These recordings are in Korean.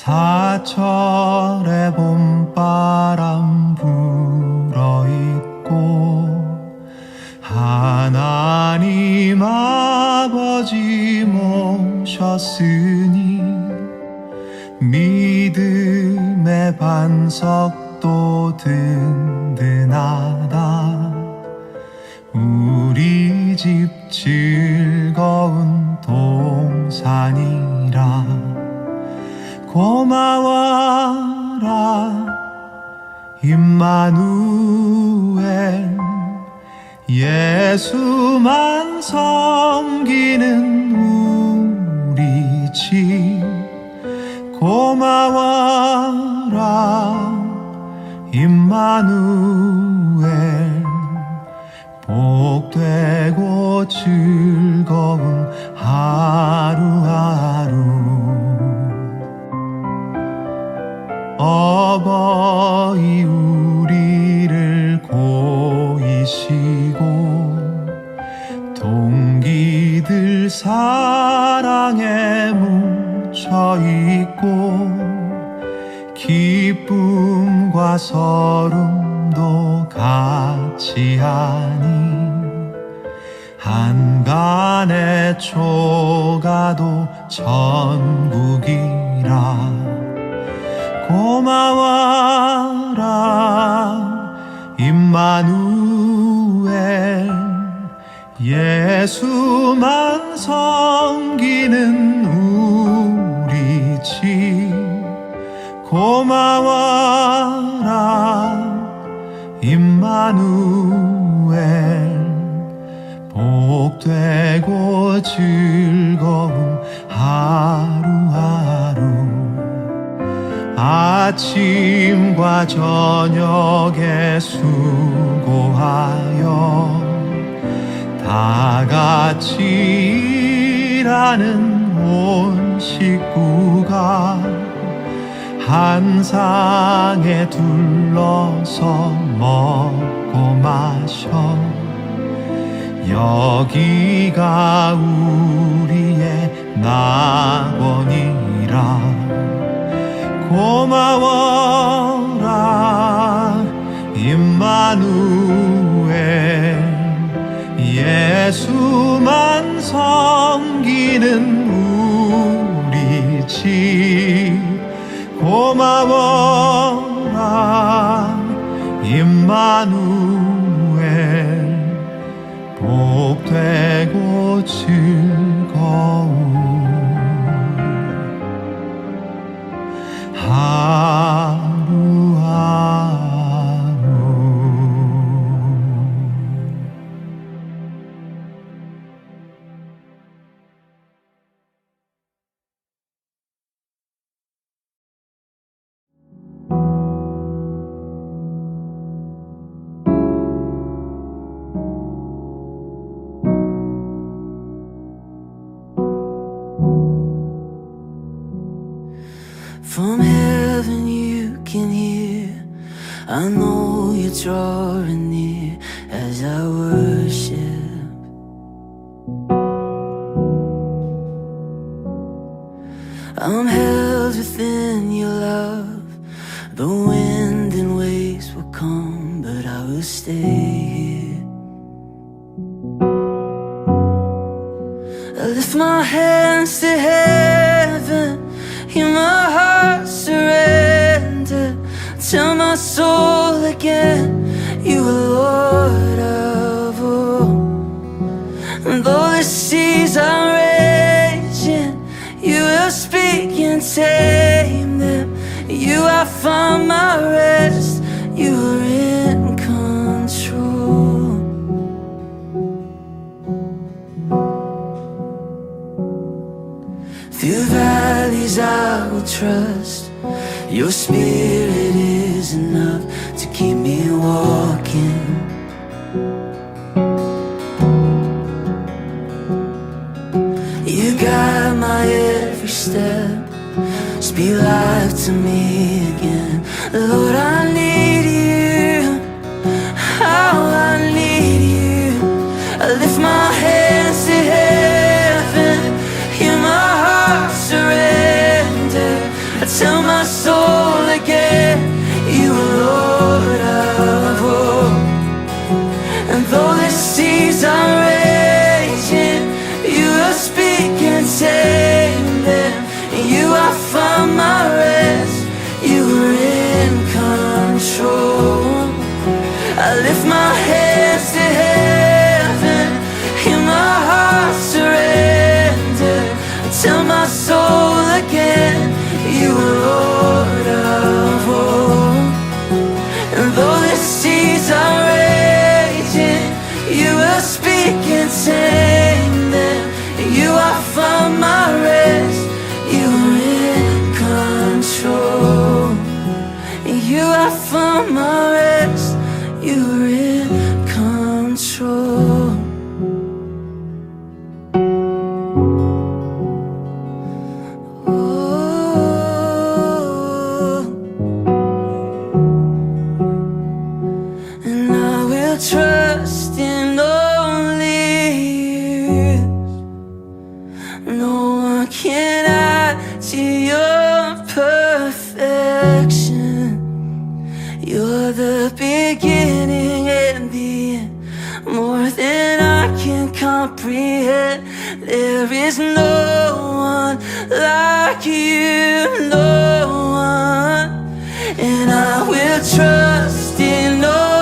사철의 봄바람 불어있고 하나님 아버지 모셨으니 믿음의 반석도 든든하다. 우리 집 즐거운 동산이라. 고마워라 임마누엘. 예수만 섬기는 우리 집. 고마워라 임마누엘. 복되고 즐거운 하루하루. 어버이 우리를 고이시고 동기들 사랑에 뭉쳐있고 기쁨과 서름도 같이 하니 한간의 초가도 천국이라. 고마워라 임마누엘. 예수만 섬기는 우리 집. 고마워라 임마누엘. 복되고 즐거운 하루하루. 아침과 저녁에 수고하여 다 같이 일하는 온 식구가 한 상에 둘러서 먹고 마셔. 여기가 우리의 낙원이라. 고마워라 임마누엘. 예수만 섬기는 우리 집. 고마워라 임마누엘. 복되고 즐거운 하루하루. From heaven you can hear, I know you're drawing near as I worship. I'm held within your love. The wind and waves will come, but I will stay here. I lift my hands to heaven, hear my heart surrender. Tell my soul again, you are Lord of all. And though the seas are raging, you will speak and tame them. You have found my rest, you are in control. Through valleys I will trust, your spirit is enough to keep me walking. You guide my every step, speak life to me again. Lord, I need you, how I need you. I lift my hands to heaven, hear my heart surrender. I tell seas are raging, you will speak and tame them. You I found my rest, you were in control. I lift my hands to heaven, hear my heart surrender. Tell my soul again, you are Lord of all. And though the seas are raging, you will speak and tame them. You I found my rest, you are in control. You I found my rest, you are in control. Trust in only you. No one can add to your perfection. You're the beginning and the end, more than I can comprehend. There is no one like you, no one. And I will trust in only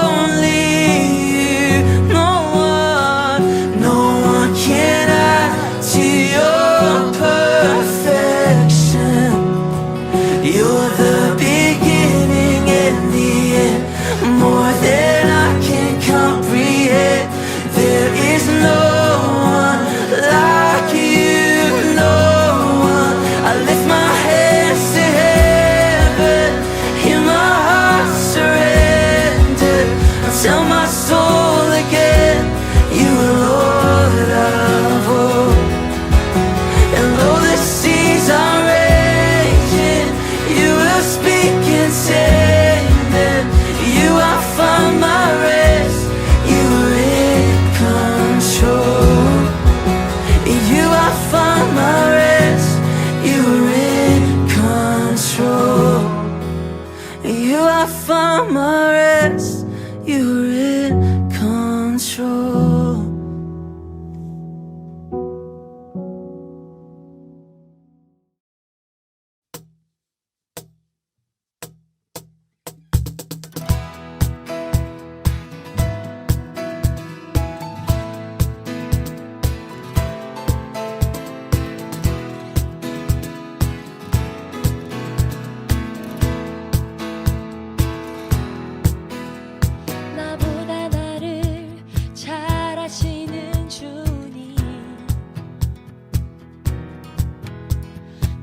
tell my soul again, you are Lord of all. And though the seas are raging, you will speak and tame them. You I found my rest, you are in control. You I found my rest, you are in control. You I found my rest, you're in control.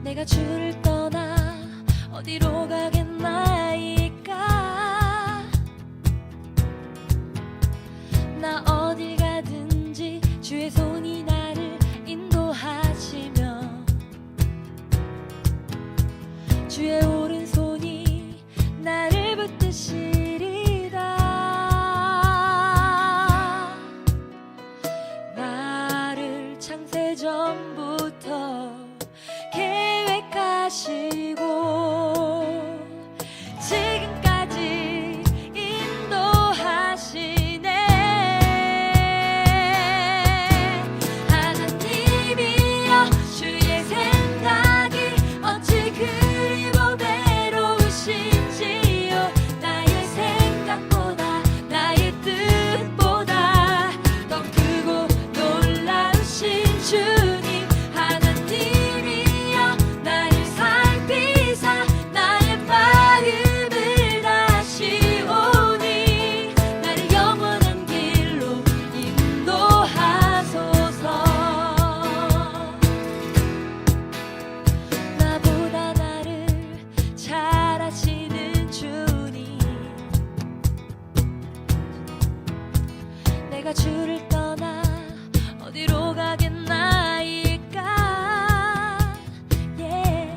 내가 주를 떠나 어디로 가겠나이까. 나 어딜 가든지 주의 손이 나를 인도하시며 주의 오른손이 나를 붙드시리라. 나를 창세전부터 계획하시고 지금까지 인도하시네. 하나님이여 주의 생각이 어찌 그리 보배로우신지요. 나의 생각보다 나의 뜻보다 더 크고 놀라우신 주님. 내가 주를 떠나 어디로 가겠나이까. yeah.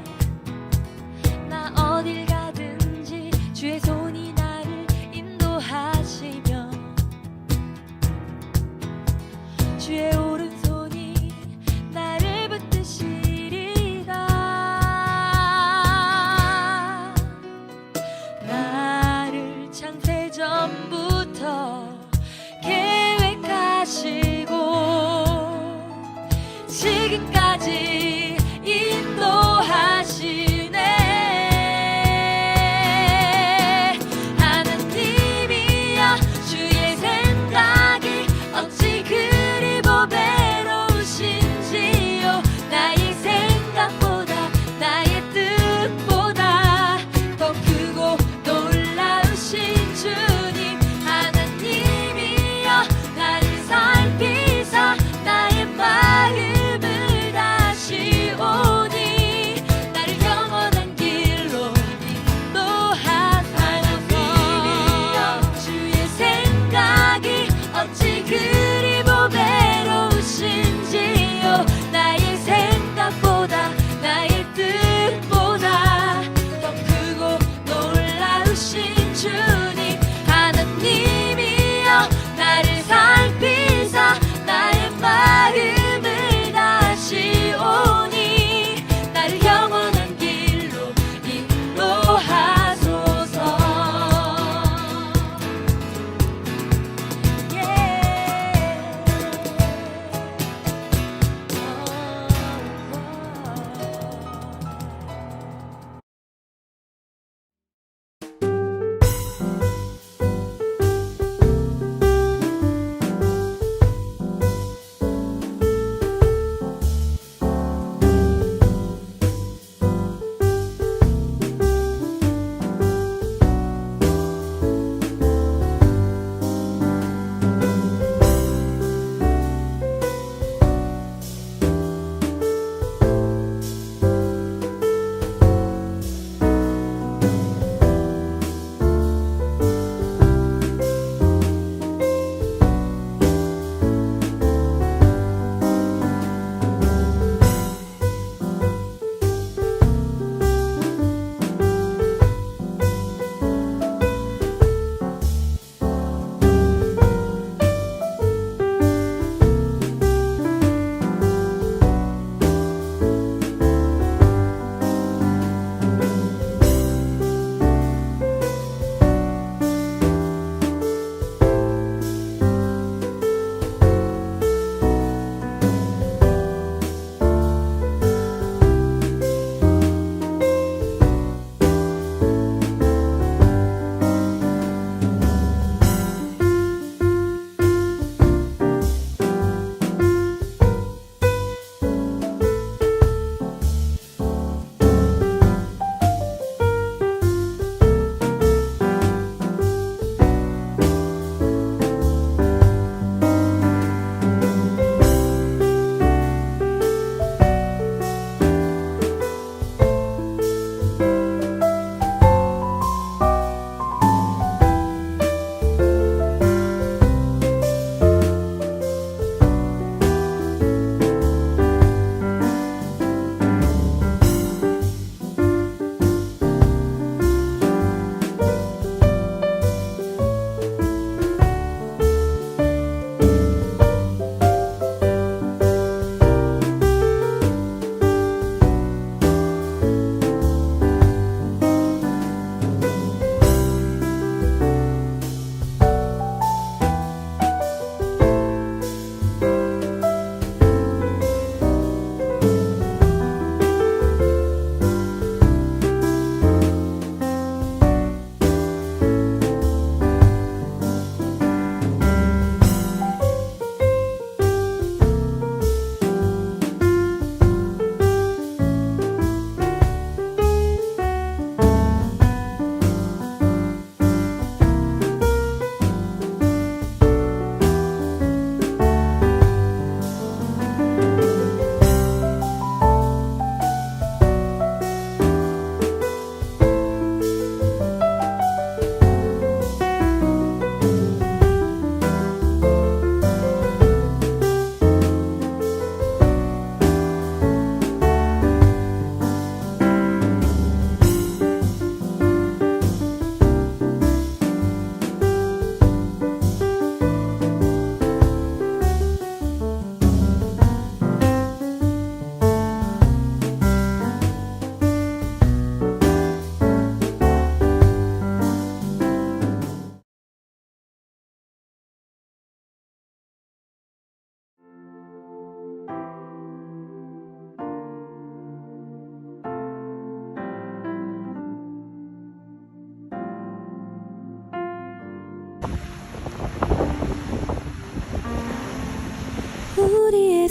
나 어딜 가든지 주의 손이 나를 인도하시며 주의 오른손이 나를 붙드시리라. 나를 창세전부터 계획하시고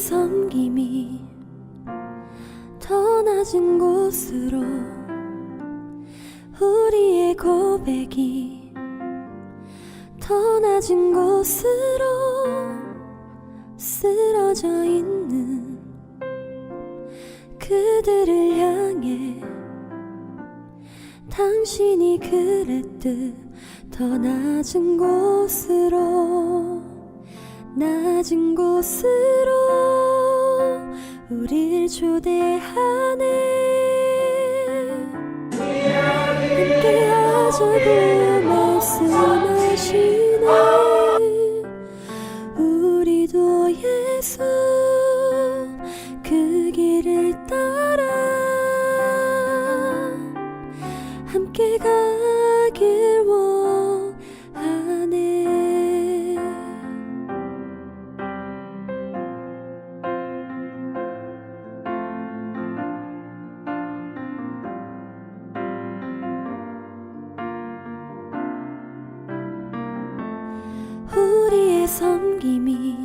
섬김이 더 낮은 곳으로 우리의 고백이 더 낮은 곳으로 쓰러져 있는 그들을 향해 당신이 그랬듯 더 낮은 곳으로 낮은 곳으로 우릴 초대하네 함께 하자고 말씀하시네 우리도 예수 그 길을 따라 함께 가길 원하네 우리의 섬김이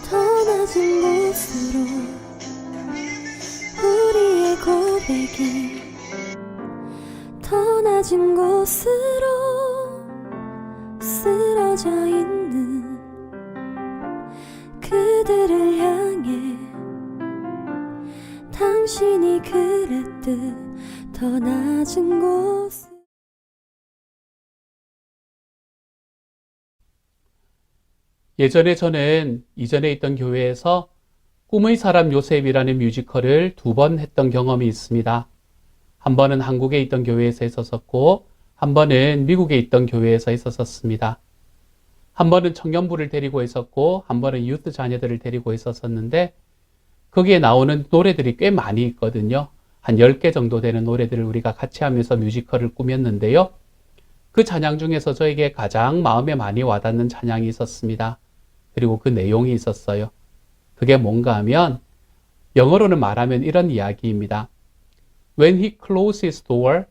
더 낮은 곳으로 우리의 고백이 더 낮은 곳으로 쓰러져 있는 그들을 향해 당신이 그랬듯 더 낮은 곳 예전에 저는 이전에 있던 교회에서 꿈의 사람 요셉이라는 뮤지컬을 2번 했던 경험이 있습니다. 한 번은 한국에 있던 교회에서 했었고 한 번은 미국에 있던 교회에서 했었습니다. 한 번은 청년부를 데리고 했었고 한 번은 유스 자녀들을 데리고 했었는데 거기에 나오는 노래들이 꽤 많이 있거든요. 한 10개 정도 되는 노래들을 우리가 같이 하면서 뮤지컬을 꾸몄는데요. 그 찬양 중에서 저에게 가장 마음에 많이 와닿는 찬양이 있었습니다. 그리고 그 내용이 있었어요. 그게 뭔가 하면 영어로는 말하면 이런 이야기입니다. When he closes his door,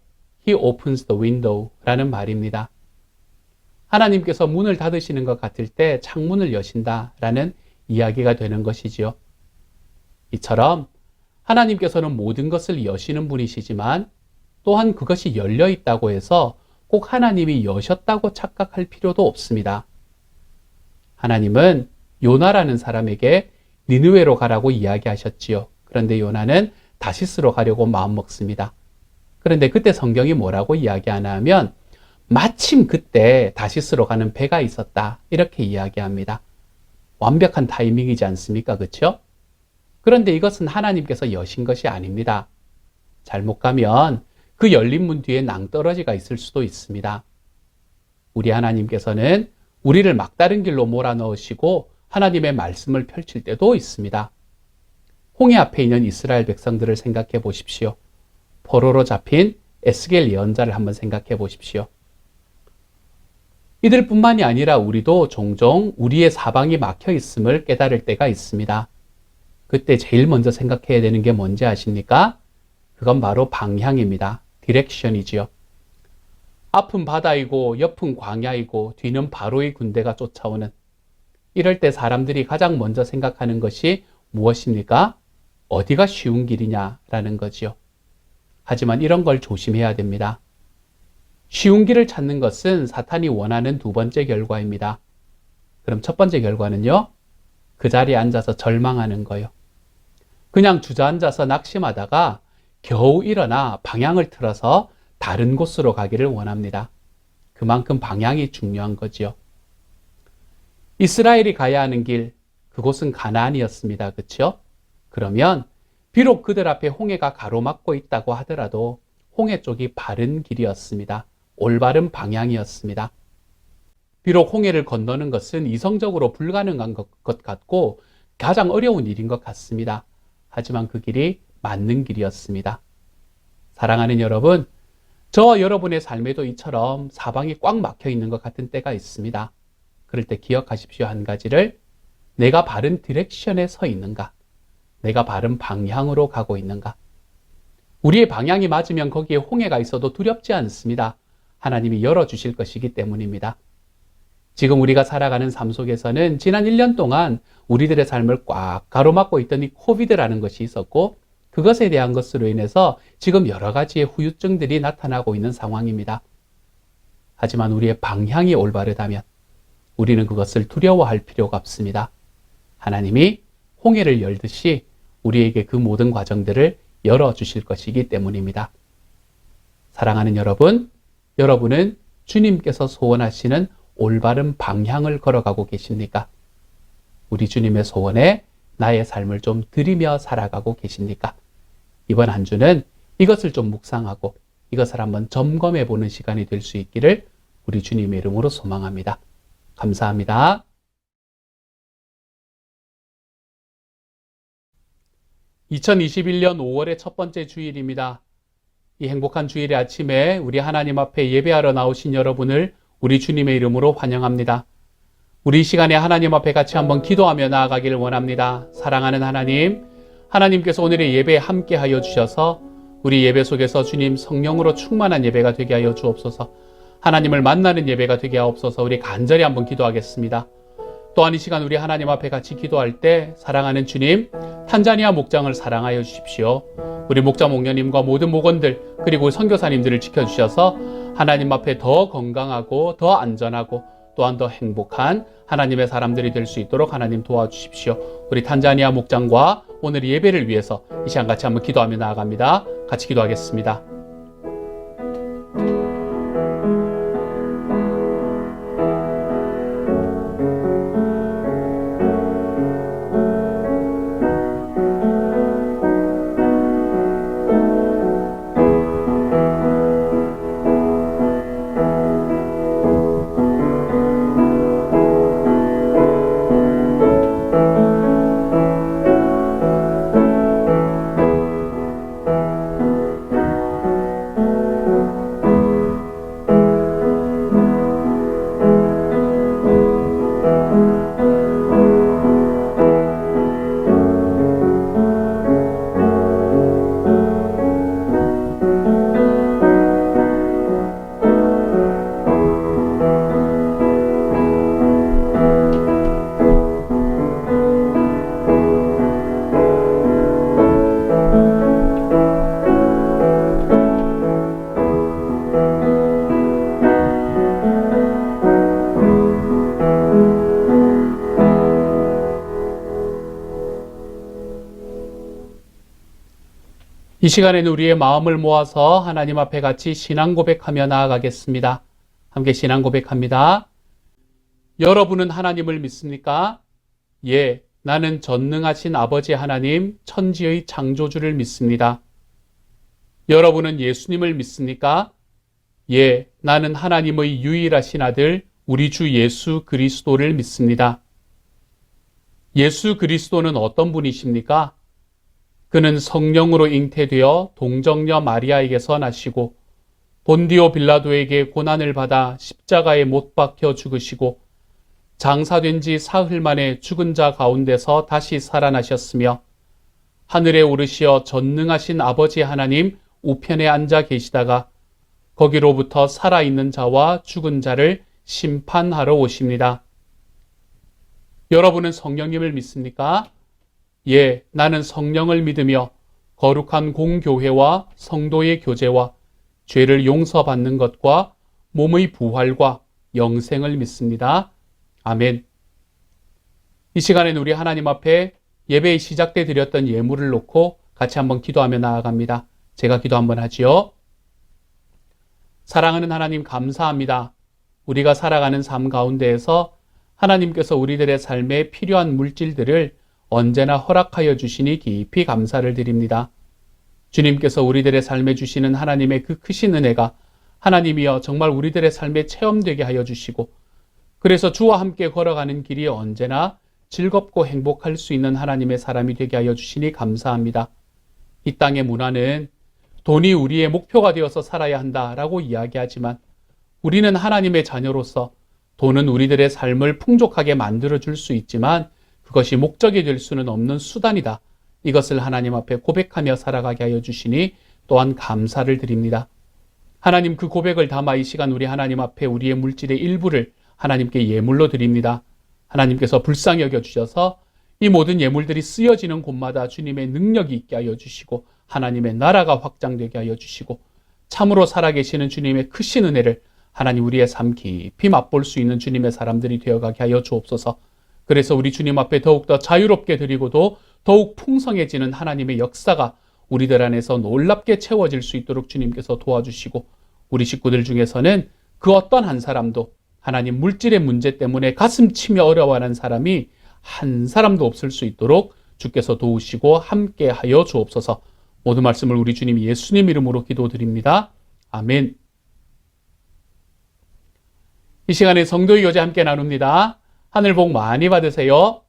he opens the window 라는 말입니다. 하나님께서 문을 닫으시는 것 같을 때 창문을 여신다 라는 이야기가 되는 것이지요. 이처럼 하나님께서는 모든 것을 여시는 분이시지만 또한 그것이 열려 있다고 해서 꼭 하나님이 여셨다고 착각할 필요도 없습니다. 하나님은 요나라는 사람에게 니느웨로 가라고 이야기하셨지요. 그런데 요나는 다시스로 가려고 마음먹습니다. 그런데 그때 성경이 뭐라고 이야기하나 하면 마침 그때 다시스로 가는 배가 있었다. 이렇게 이야기합니다. 완벽한 타이밍이지 않습니까? 그렇죠? 그런데 이것은 하나님께서 여신 것이 아닙니다. 잘못 가면 그 열린 문 뒤에 낭떠러지가 있을 수도 있습니다. 우리 하나님께서는 우리를 막다른 길로 몰아넣으시고 하나님의 말씀을 펼칠 때도 있습니다. 홍해 앞에 있는 이스라엘 백성들을 생각해 보십시오. 포로로 잡힌 에스겔 예언자를 한번 생각해 보십시오. 이들뿐만이 아니라 우리도 종종 우리의 사방이 막혀 있음을 깨달을 때가 있습니다. 그때 제일 먼저 생각해야 되는 게 뭔지 아십니까? 그건 바로 방향입니다. 디렉션이지요. 앞은 바다이고 옆은 광야이고 뒤는 바로의 군대가 쫓아오는 이럴 때 사람들이 가장 먼저 생각하는 것이 무엇입니까? 어디가 쉬운 길이냐라는 거지요. 하지만 이런 걸 조심해야 됩니다. 쉬운 길을 찾는 것은 사탄이 원하는 2번째 결과입니다. 그럼 첫 번째 결과는요? 그 자리에 앉아서 절망하는 거예요. 그냥 주저앉아서 낙심하다가 겨우 일어나 방향을 틀어서 다른 곳으로 가기를 원합니다. 그만큼 방향이 중요한 거지요. 이스라엘이 가야 하는 길, 그곳은 가나안이었습니다. 그렇죠? 그러면 비록 그들 앞에 홍해가 가로막고 있다고 하더라도 홍해 쪽이 바른 길이었습니다. 올바른 방향이었습니다. 비록 홍해를 건너는 것은 이성적으로 불가능한 것 같고 가장 어려운 일인 것 같습니다. 하지만 그 길이 맞는 길이었습니다. 사랑하는 여러분, 저와 여러분의 삶에도 이처럼 사방이 꽉 막혀 있는 것 같은 때가 있습니다. 그럴 때 기억하십시오. 한 가지를, 내가 바른 디렉션에 서 있는가? 내가 바른 방향으로 가고 있는가? 우리의 방향이 맞으면 거기에 홍해가 있어도 두렵지 않습니다. 하나님이 열어주실 것이기 때문입니다. 지금 우리가 살아가는 삶 속에서는 지난 1년 동안 우리들의 삶을 꽉 가로막고 있던 이 코비드라는 것이 있었고, 그것에 대한 것으로 인해서 지금 여러 가지의 후유증들이 나타나고 있는 상황입니다. 하지만 우리의 방향이 올바르다면 우리는 그것을 두려워할 필요가 없습니다. 하나님이 홍해를 열듯이 우리에게 그 모든 과정들을 열어주실 것이기 때문입니다. 사랑하는 여러분, 여러분은 주님께서 소원하시는 올바른 방향을 걸어가고 계십니까? 우리 주님의 소원에 나의 삶을 좀 드리며 살아가고 계십니까? 이번 한 주는 이것을 좀 묵상하고 이것을 한번 점검해 보는 시간이 될 수 있기를 우리 주님의 이름으로 소망합니다. 감사합니다. (2021년 5월의) 첫 번째 주일입니다. 이 행복한 주일의 아침에 우리 하나님 앞에 예배하러 나오신 여러분을 우리 주님의 이름으로 환영합니다. 우리 이 시간에 하나님 앞에 같이 한번 기도하며 나아가기를 원합니다. 사랑하는 하나님, 하나님께서 오늘의 예배에 함께하여 주셔서 우리 예배 속에서 주님 성령으로 충만한 예배가 되게 하여 주옵소서. 하나님을 만나는 예배가 되게 하옵소서. 우리 간절히 한번 기도하겠습니다. 또한 이 시간 우리 하나님 앞에 같이 기도할 때 사랑하는 주님, 탄자니아 목장을 사랑하여 주십시오. 우리 목자 목녀님과 모든 목원들 그리고 선교사님들을 지켜주셔서 하나님 앞에 더 건강하고 더 안전하고 또한 더 행복한 하나님의 사람들이 될 수 있도록 하나님 도와주십시오. 우리 탄자니아 목장과 오늘 예배를 위해서 이 시간 같이 한번 기도하며 나아갑니다. 같이 기도하겠습니다. 이 시간에는 우리의 마음을 모아서 하나님 앞에 같이 신앙 고백하며 나아가겠습니다. 함께 신앙 고백합니다. 여러분은 하나님을 믿습니까? 예, 나는 전능하신 아버지 하나님, 천지의 창조주를 믿습니다. 여러분은 예수님을 믿습니까? 예, 나는 하나님의 유일하신 아들, 우리 주 예수 그리스도를 믿습니다. 예수 그리스도는 어떤 분이십니까? 그는 성령으로 잉태되어 동정녀 마리아에게서 나시고 본디오 빌라도에게 고난을 받아 십자가에 못 박혀 죽으시고 장사된 지 사흘 만에 죽은 자 가운데서 다시 살아나셨으며 하늘에 오르시어 전능하신 아버지 하나님 우편에 앉아 계시다가 거기로부터 살아있는 자와 죽은 자를 심판하러 오십니다. 여러분은 성령님을 믿습니까? 예, 나는 성령을 믿으며 거룩한 공교회와 성도의 교제와 죄를 용서받는 것과 몸의 부활과 영생을 믿습니다. 아멘. 이 시간에는 우리 하나님 앞에 예배의 시작 때 드렸던 예물을 놓고 같이 한번 기도하며 나아갑니다. 제가 기도 한번 하지요. 사랑하는 하나님 감사합니다. 우리가 살아가는 삶 가운데에서 하나님께서 우리들의 삶에 필요한 물질들을 언제나 허락하여 주시니 깊이 감사를 드립니다. 주님께서 우리들의 삶에 주시는 하나님의 그 크신 은혜가 하나님이여 정말 우리들의 삶에 체험되게 하여 주시고 그래서 주와 함께 걸어가는 길이 언제나 즐겁고 행복할 수 있는 하나님의 사람이 되게 하여 주시니 감사합니다. 이 땅의 문화는 돈이 우리의 목표가 되어서 살아야 한다라고 이야기하지만 우리는 하나님의 자녀로서 돈은 우리들의 삶을 풍족하게 만들어줄 수 있지만 그것이 목적이 될 수는 없는 수단이다. 이것을 하나님 앞에 고백하며 살아가게 하여 주시니 또한 감사를 드립니다. 하나님 그 고백을 담아 이 시간 우리 하나님 앞에 우리의 물질의 일부를 하나님께 예물로 드립니다. 하나님께서 불쌍히 여겨주셔서 이 모든 예물들이 쓰여지는 곳마다 주님의 능력이 있게 하여 주시고 하나님의 나라가 확장되게 하여 주시고 참으로 살아계시는 주님의 크신 은혜를 하나님 우리의 삶 깊이 맛볼 수 있는 주님의 사람들이 되어가게 하여 주옵소서. 그래서 우리 주님 앞에 더욱더 자유롭게 드리고도 더욱 풍성해지는 하나님의 역사가 우리들 안에서 놀랍게 채워질 수 있도록 주님께서 도와주시고 우리 식구들 중에서는 그 어떤 한 사람도 하나님 물질의 문제 때문에 가슴 치며 어려워하는 사람이 한 사람도 없을 수 있도록 주께서 도우시고 함께하여 주옵소서. 모든 말씀을 우리 주님 예수님 이름으로 기도드립니다. 아멘. 이 시간에 성도의 교제 함께 나눕니다. 하늘 복 많이 받으세요.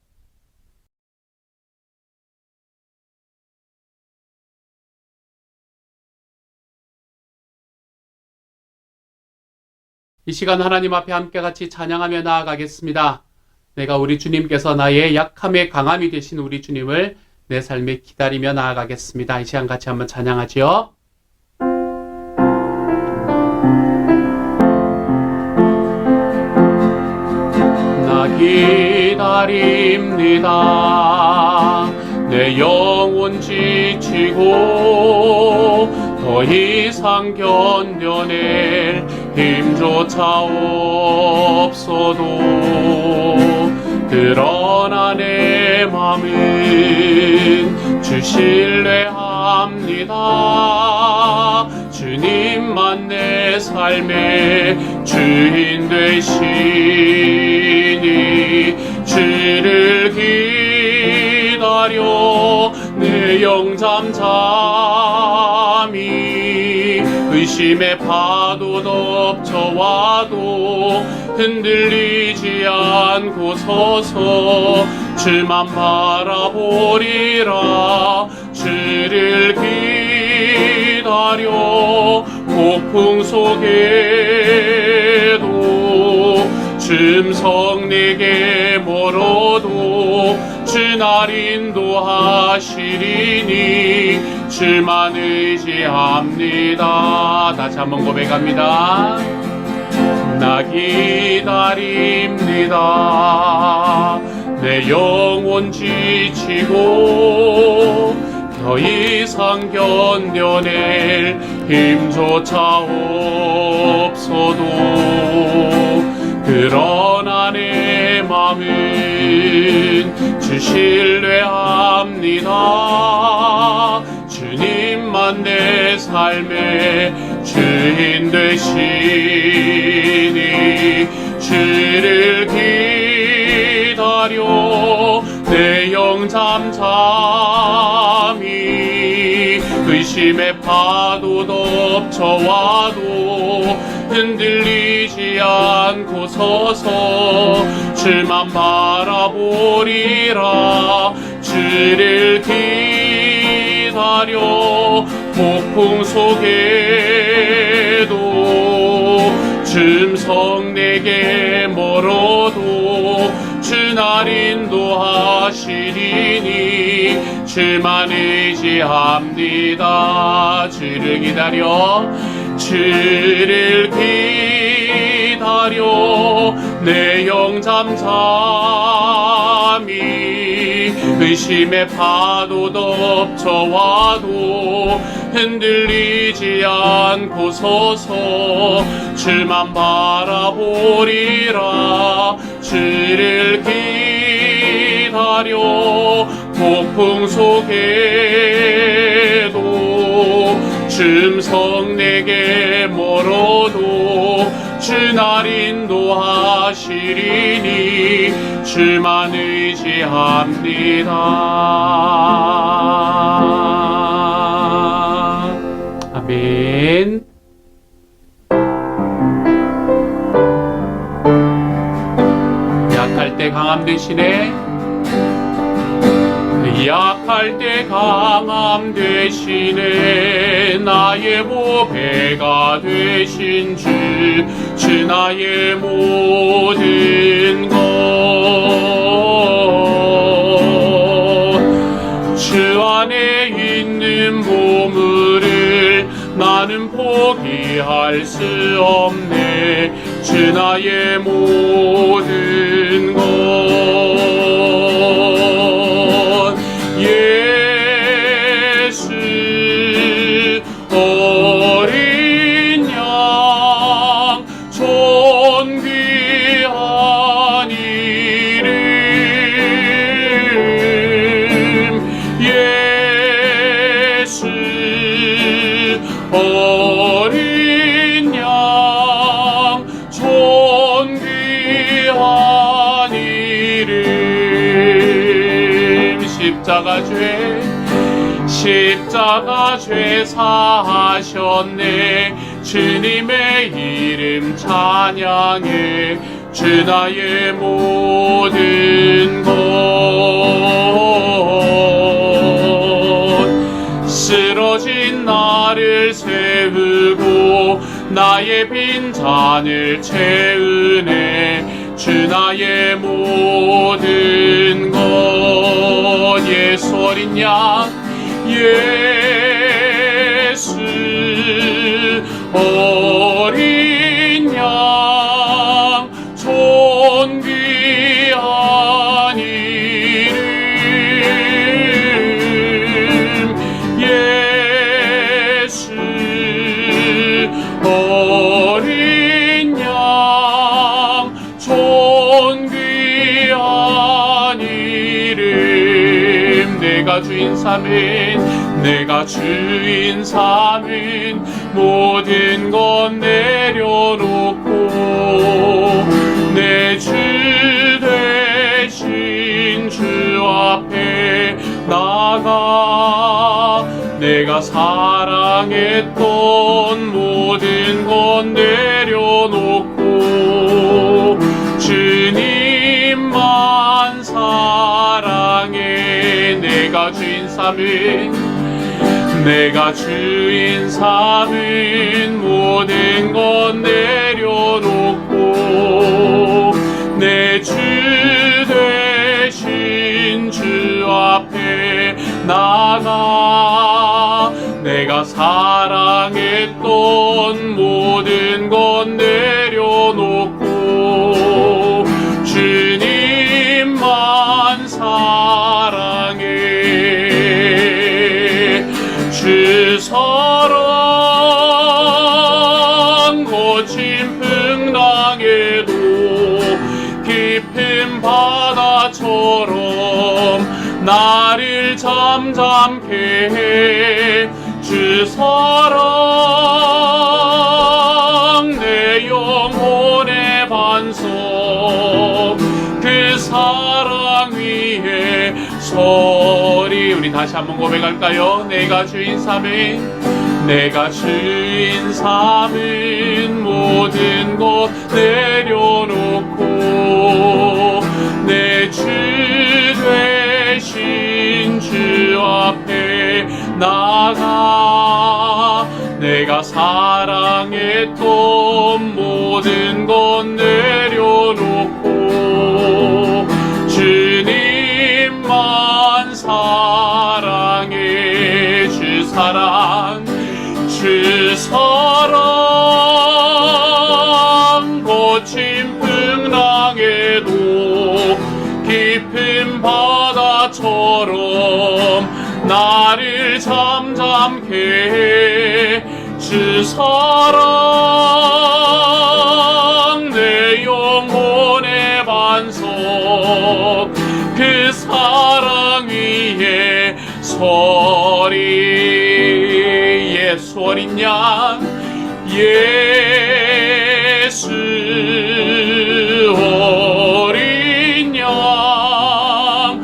이 시간 하나님 앞에 함께 같이 찬양하며 나아가겠습니다. 내가 우리 주님께서 나의 약함의 강함이 되신 우리 주님을 내 삶에 기다리며 나아가겠습니다. 이 시간 같이 한번 찬양하지요. 나 기다립니다. 내 영혼 지치고 더 이상 견뎌낼 힘조차 없어도 그러나 내 맘은 주 신뢰합니다. 주님만 내 삶의 주인 되시니 주를 기다려 내 영 잠잠히 의심의 파도 덮쳐와도 흔들리지 않고 서서 주만 바라보리라. 주를 기다려 폭풍 속에도 줌성 내게 멀어도 주 날 인도하시리니 주만 의지합니다. 다시 한번 고백합니다. 나 기다립니다. 내 영혼 지치고 더 이상 견뎌낼 힘조차 없어도 그러나 내 맘은 주 신뢰합니다. 주님만 내 삶의 주인 되시니 주를 기다려 내 영 잠잠히 의심의 파도 덮쳐와도 흔들리지 않고 서서 주만 바라보리라. 주를 기다려 폭풍 속에도 줌성 내게 멀어도 주 날 인도하시리니 주만 의지합니다. 주를 기다려 주를 기다려 내 영 잠잠히 의심의 파도 덮쳐와도 흔들리지 않고 서서 주만 바라보리라. 주를 기다려 폭풍 속에도 줌성 내게 멀어도 주 날 인도하시리니 주만 의지합니다. 아멘. 약할 때 강함 되시네. 약할 때 강함 되시네. 나의 보배가 되신 주 나의 모든 것. 주 안에 있는 보물을 나는 포기할 수 없네. 주 나의 모든 십자가 죄 사하셨네. 주님의 이름 찬양해. 주 나의 모든 것. 쓰러진 나를 세우고 나의 빈잔을 채우네. 주 나의 모든 것. 예수 어린 양, 예수 어린 양, 존귀한 이름. 예수 어린 양, 존귀한 이름. 내가 주인 삼은 모든 것 내려놓고 내 주 대신 주 앞에 나가. 내가 사랑했던 모든 것 내려놓고 주님만 사랑해. 내가 주인 삼은 모든 것 내려놓고 내 주 대신 주 앞에 나가. 내가 사랑했던 모든 것 내려놓고 주님만 사랑해. 주 사랑 거친 풍랑에도 깊은 바다처럼 나를 잠잠케 해. 주 사랑 내 영혼의 반석. 그 사랑 위에 서리. 우리 다시 한번 고백할까요? 내가 주인 삼은 모든 것 내려놓고 내 주 대신 주 앞에 나가. 내가 사랑했던 모든 것 내려놓고 주님만 사랑해. 주 사랑 거친 풍랑에도 깊은 바다처럼 나를 잠잠케 해. 주 사랑 내 영혼의 반석. 그 사랑 위에 서리. 예수 어린 양, 예수 어린 양,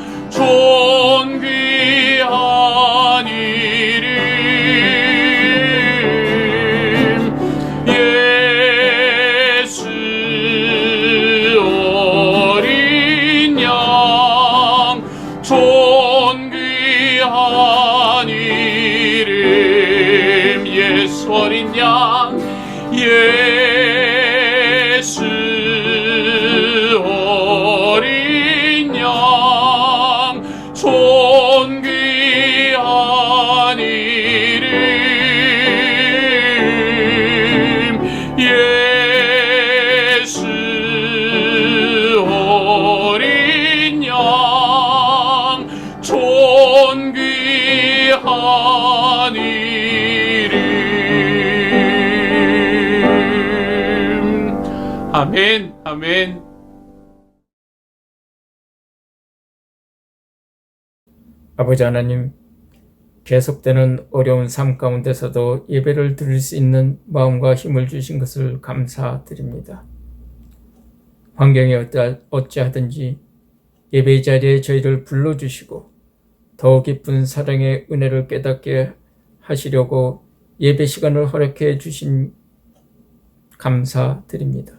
존귀한 이름. 예수 어린 양, 존귀한 이름. 예수 어린 양, 예수 어린 양, 존귀한 이름. 예수 어린 양, 존귀한 이름. 아멘, 아멘. 아버지 하나님, 계속되는 어려운 삶 가운데서도 예배를 드릴 수 있는 마음과 힘을 주신 것을 감사드립니다. 환경이 어찌하든지 예배 자리에 저희를 불러주시고 더 깊은 사랑의 은혜를 깨닫게 하시려고 예배 시간을 허락해 주신 감사드립니다.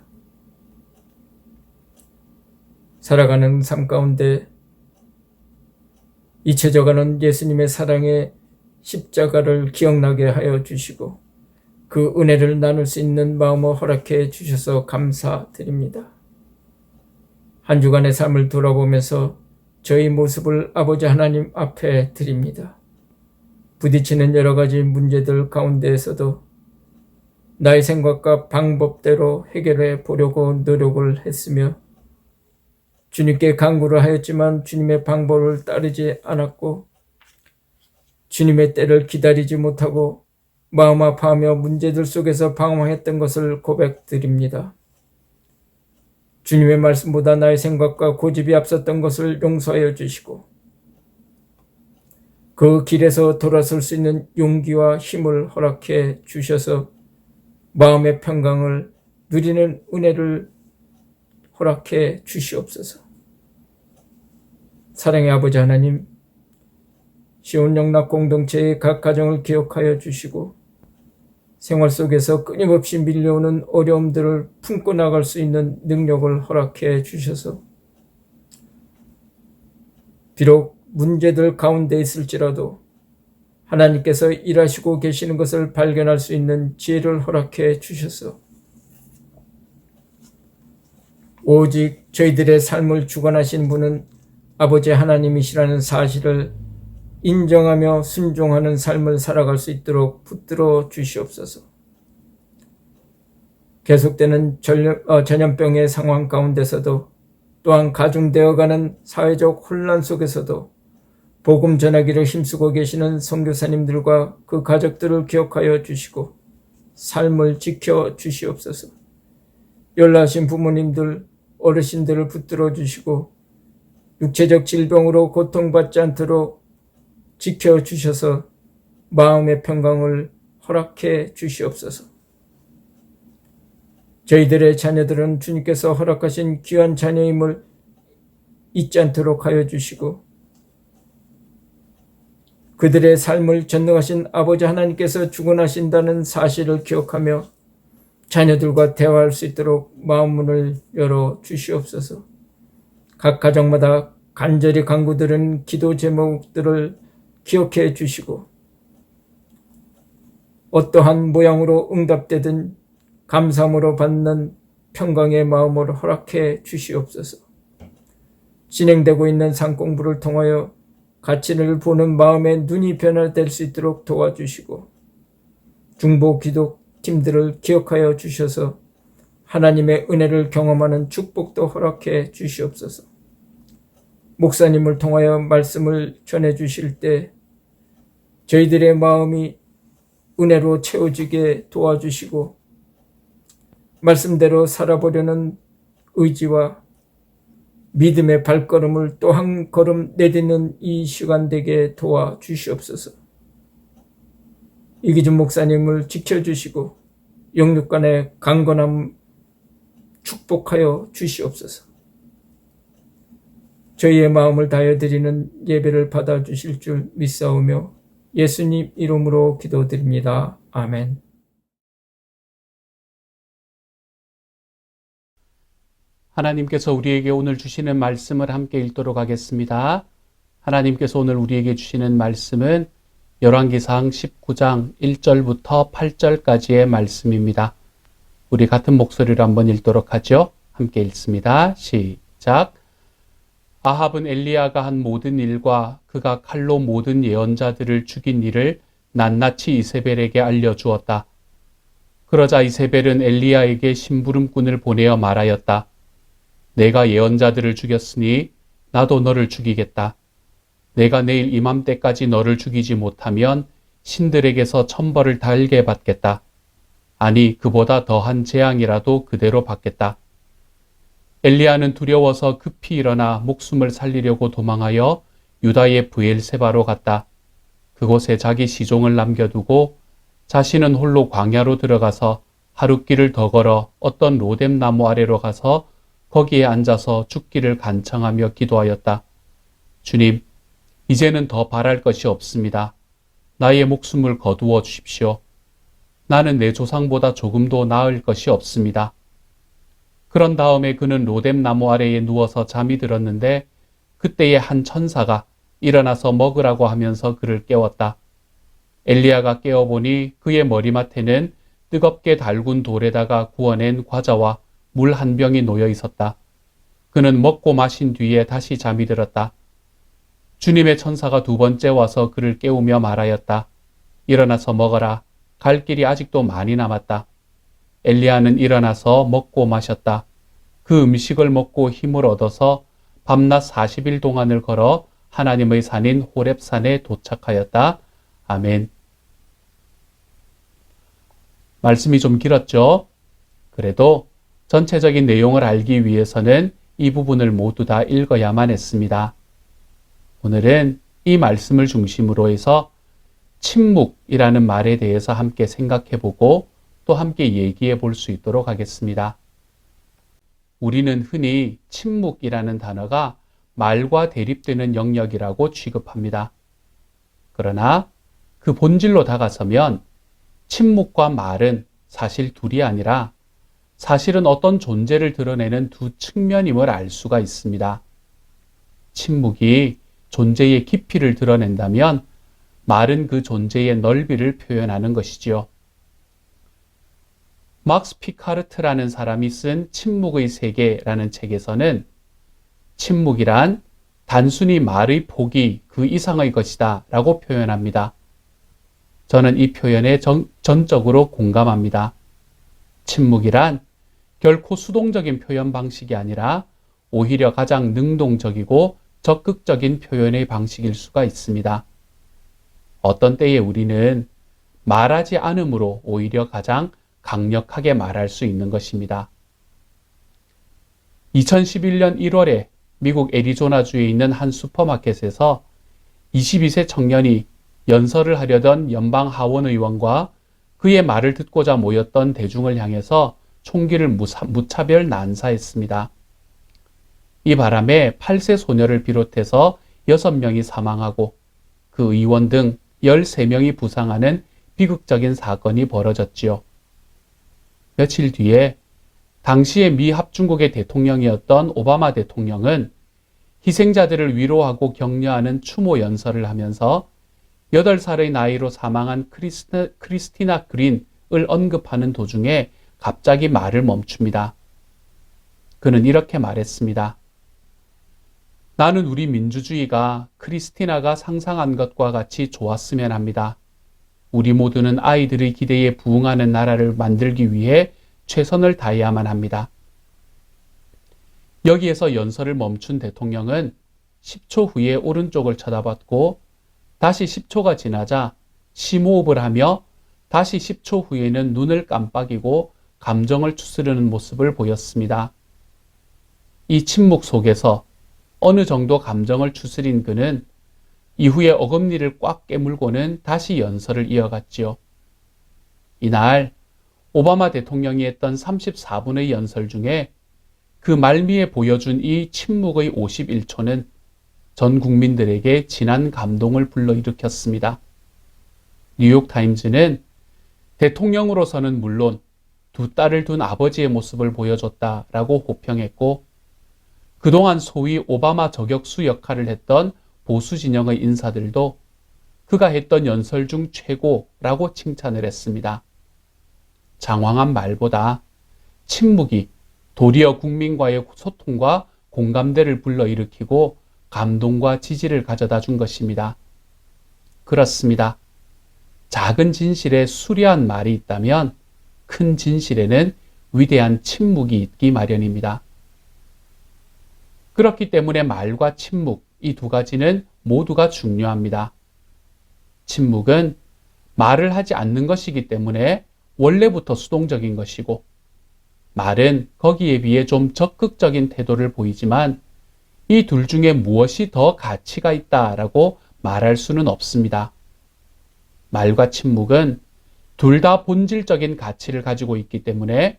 살아가는 삶 가운데 잊혀져가는 예수님의 사랑의 십자가를 기억나게 하여 주시고 그 은혜를 나눌 수 있는 마음을 허락해 주셔서 감사드립니다. 한 주간의 삶을 돌아보면서 저희 모습을 아버지 하나님 앞에 드립니다. 부딪히는 여러 가지 문제들 가운데에서도 나의 생각과 방법대로 해결해 보려고 노력을 했으며 주님께 간구를 하였지만 주님의 방법을 따르지 않았고 주님의 때를 기다리지 못하고 마음 아파하며 문제들 속에서 방황했던 것을 고백드립니다. 주님의 말씀보다 나의 생각과 고집이 앞섰던 것을 용서하여 주시고 그 길에서 돌아설 수 있는 용기와 힘을 허락해 주셔서 마음의 평강을 누리는 은혜를 허락해 주시옵소서. 사랑의 아버지 하나님, 시온영락 공동체의 각 가정을 기억하여 주시고 생활 속에서 끊임없이 밀려오는 어려움들을 품고 나갈 수 있는 능력을 허락해 주셔서 비록 문제들 가운데 있을지라도 하나님께서 일하시고 계시는 것을 발견할 수 있는 지혜를 허락해 주셔서 오직 저희들의 삶을 주관하신 분은 아버지 하나님이시라는 사실을 인정하며 순종하는 삶을 살아갈 수 있도록 붙들어 주시옵소서. 계속되는 전염병의 상황 가운데서도 또한 가중되어가는 사회적 혼란 속에서도 복음 전하기를 힘쓰고 계시는 선교사님들과 그 가족들을 기억하여 주시고 삶을 지켜 주시옵소서. 연로하신 부모님들, 어르신들을 붙들어 주시고 육체적 질병으로 고통받지 않도록 지켜주셔서 마음의 평강을 허락해 주시옵소서. 저희들의 자녀들은 주님께서 허락하신 귀한 자녀임을 잊지 않도록 하여 주시고 그들의 삶을 전능하신 아버지 하나님께서 주관하신다는 사실을 기억하며 자녀들과 대화할 수 있도록 마음문을 열어 주시옵소서. 각 가정마다 간절히 간구드린 기도 제목들을 기억해 주시고 어떠한 모양으로 응답되든 감사함으로 받는 평강의 마음을 허락해 주시옵소서. 진행되고 있는 상공부를 통하여 가치를 보는 마음의 눈이 변화될 수 있도록 도와주시고 중보 기도 팀들을 기억하여 주셔서 하나님의 은혜를 경험하는 축복도 허락해 주시옵소서. 목사님을 통하여 말씀을 전해 주실 때 저희들의 마음이 은혜로 채워지게 도와주시고 말씀대로 살아보려는 의지와 믿음의 발걸음을 또 한 걸음 내딛는 이 시간 되게 도와주시옵소서. 이기준 목사님을 지켜주시고 영육간의 강건함 축복하여 주시옵소서. 저희의 마음을 다하여 드리는 예배를 받아주실 줄 믿사오며 예수님 이름으로 기도드립니다. 아멘. 하나님께서 우리에게 오늘 주시는 말씀을 함께 읽도록 하겠습니다. 하나님께서 오늘 우리에게 주시는 말씀은 열왕기상 19장 1절부터 8절까지의 말씀입니다. 우리 같은 목소리로 한번 읽도록 하죠. 함께 읽습니다. 시작. 아합은 엘리야가 한 모든 일과 그가 칼로 모든 예언자들을 죽인 일을 낱낱이 이세벨에게 알려주었다. 그러자 이세벨은 엘리야에게 심부름꾼을 보내어 말하였다. 내가 예언자들을 죽였으니 나도 너를 죽이겠다. 내가 내일 이맘때까지 너를 죽이지 못하면 신들에게서 천벌을 달게 받겠다. 아니 그보다 더한 재앙이라도 그대로 받겠다. 엘리야는 두려워서 급히 일어나 목숨을 살리려고 도망하여 유다의 브엘세바로 갔다. 그곳에 자기 시종을 남겨두고 자신은 홀로 광야로 들어가서 하룻길을 더 걸어 어떤 로뎀 나무 아래로 가서 거기에 앉아서 죽기를 간청하며 기도하였다. 주님, 이제는 더 바랄 것이 없습니다. 나의 목숨을 거두어 주십시오. 나는 내 조상보다 조금도 나을 것이 없습니다. 그런 다음에 그는 로뎀 나무 아래에 누워서 잠이 들었는데 그때에 한 천사가 일어나서 먹으라고 하면서 그를 깨웠다. 엘리야가 깨어보니 그의 머리맡에는 뜨겁게 달군 돌에다가 구워낸 과자와 물 한 병이 놓여 있었다. 그는 먹고 마신 뒤에 다시 잠이 들었다. 주님의 천사가 두 번째 와서 그를 깨우며 말하였다. 일어나서 먹어라. 갈 길이 아직도 많이 남았다. 엘리야는 일어나서 먹고 마셨다. 그 음식을 먹고 힘을 얻어서 밤낮 40일 동안을 걸어 하나님의 산인 호렙산에 도착하였다. 아멘. 말씀이 좀 길었죠? 그래도 전체적인 내용을 알기 위해서는 이 부분을 모두 다 읽어야만 했습니다. 오늘은 이 말씀을 중심으로 해서 침묵이라는 말에 대해서 함께 생각해보고 또 함께 얘기해 볼 수 있도록 하겠습니다. 우리는 흔히 침묵이라는 단어가 말과 대립되는 영역이라고 취급합니다. 그러나 그 본질로 다가서면 침묵과 말은 사실 둘이 아니라 사실은 어떤 존재를 드러내는 두 측면임을 알 수가 있습니다. 침묵이 존재의 깊이를 드러낸다면 말은 그 존재의 넓이를 표현하는 것이지요. 막스 피카르트라는 사람이 쓴 침묵의 세계라는 책에서는 침묵이란 단순히 말의 포기 그 이상의 것이다 라고 표현합니다. 저는 이 표현에 전적으로 공감합니다. 침묵이란 결코 수동적인 표현 방식이 아니라 오히려 가장 능동적이고 적극적인 표현의 방식일 수가 있습니다. 어떤 때에 우리는 말하지 않음으로 오히려 가장 강력하게 말할 수 있는 것입니다. 2011년 1월에 미국 애리조나주에 있는 한 슈퍼마켓에서 22세 청년이 연설을 하려던 연방 하원 의원과 그의 말을 듣고자 모였던 대중을 향해서 총기를 무차별 난사했습니다. 이 바람에 8세 소녀를 비롯해서 6명이 사망하고 그 의원 등 13명이 부상하는 비극적인 사건이 벌어졌지요. 며칠 뒤에 당시의 미 합중국의 대통령이었던 오바마 대통령은 희생자들을 위로하고 격려하는 추모 연설을 하면서 8살의 나이로 사망한 크리스티나 그린을 언급하는 도중에 갑자기 말을 멈춥니다. 그는 이렇게 말했습니다. 나는 우리 민주주의가 크리스티나가 상상한 것과 같이 좋았으면 합니다. 우리 모두는 아이들의 기대에 부응하는 나라를 만들기 위해 최선을 다해야만 합니다. 여기에서 연설을 멈춘 대통령은 10초 후에 오른쪽을 쳐다봤고 다시 10초가 지나자 심호흡을 하며 다시 10초 후에는 눈을 깜빡이고 감정을 추스르는 모습을 보였습니다. 이 침묵 속에서 어느 정도 감정을 추스린 그는 이후에 어금니를 꽉 깨물고는 다시 연설을 이어갔지요. 이날 오바마 대통령이 했던 34분의 연설 중에 그 말미에 보여준 이 침묵의 51초는 전 국민들에게 진한 감동을 불러일으켰습니다. 뉴욕타임즈는 대통령으로서는 물론 두 딸을 둔 아버지의 모습을 보여줬다라고 호평했고 그동안 소위 오바마 저격수 역할을 했던 보수 진영의 인사들도 그가 했던 연설 중 최고라고 칭찬을 했습니다. 장황한 말보다 침묵이 도리어 국민과의 소통과 공감대를 불러일으키고 감동과 지지를 가져다 준 것입니다. 그렇습니다. 작은 진실에 수려한 말이 있다면 큰 진실에는 위대한 침묵이 있기 마련입니다. 그렇기 때문에 말과 침묵, 이 두 가지는 모두가 중요합니다. 침묵은 말을 하지 않는 것이기 때문에 원래부터 수동적인 것이고 말은 거기에 비해 좀 적극적인 태도를 보이지만 이 둘 중에 무엇이 더 가치가 있다라고 말할 수는 없습니다. 말과 침묵은 둘 다 본질적인 가치를 가지고 있기 때문에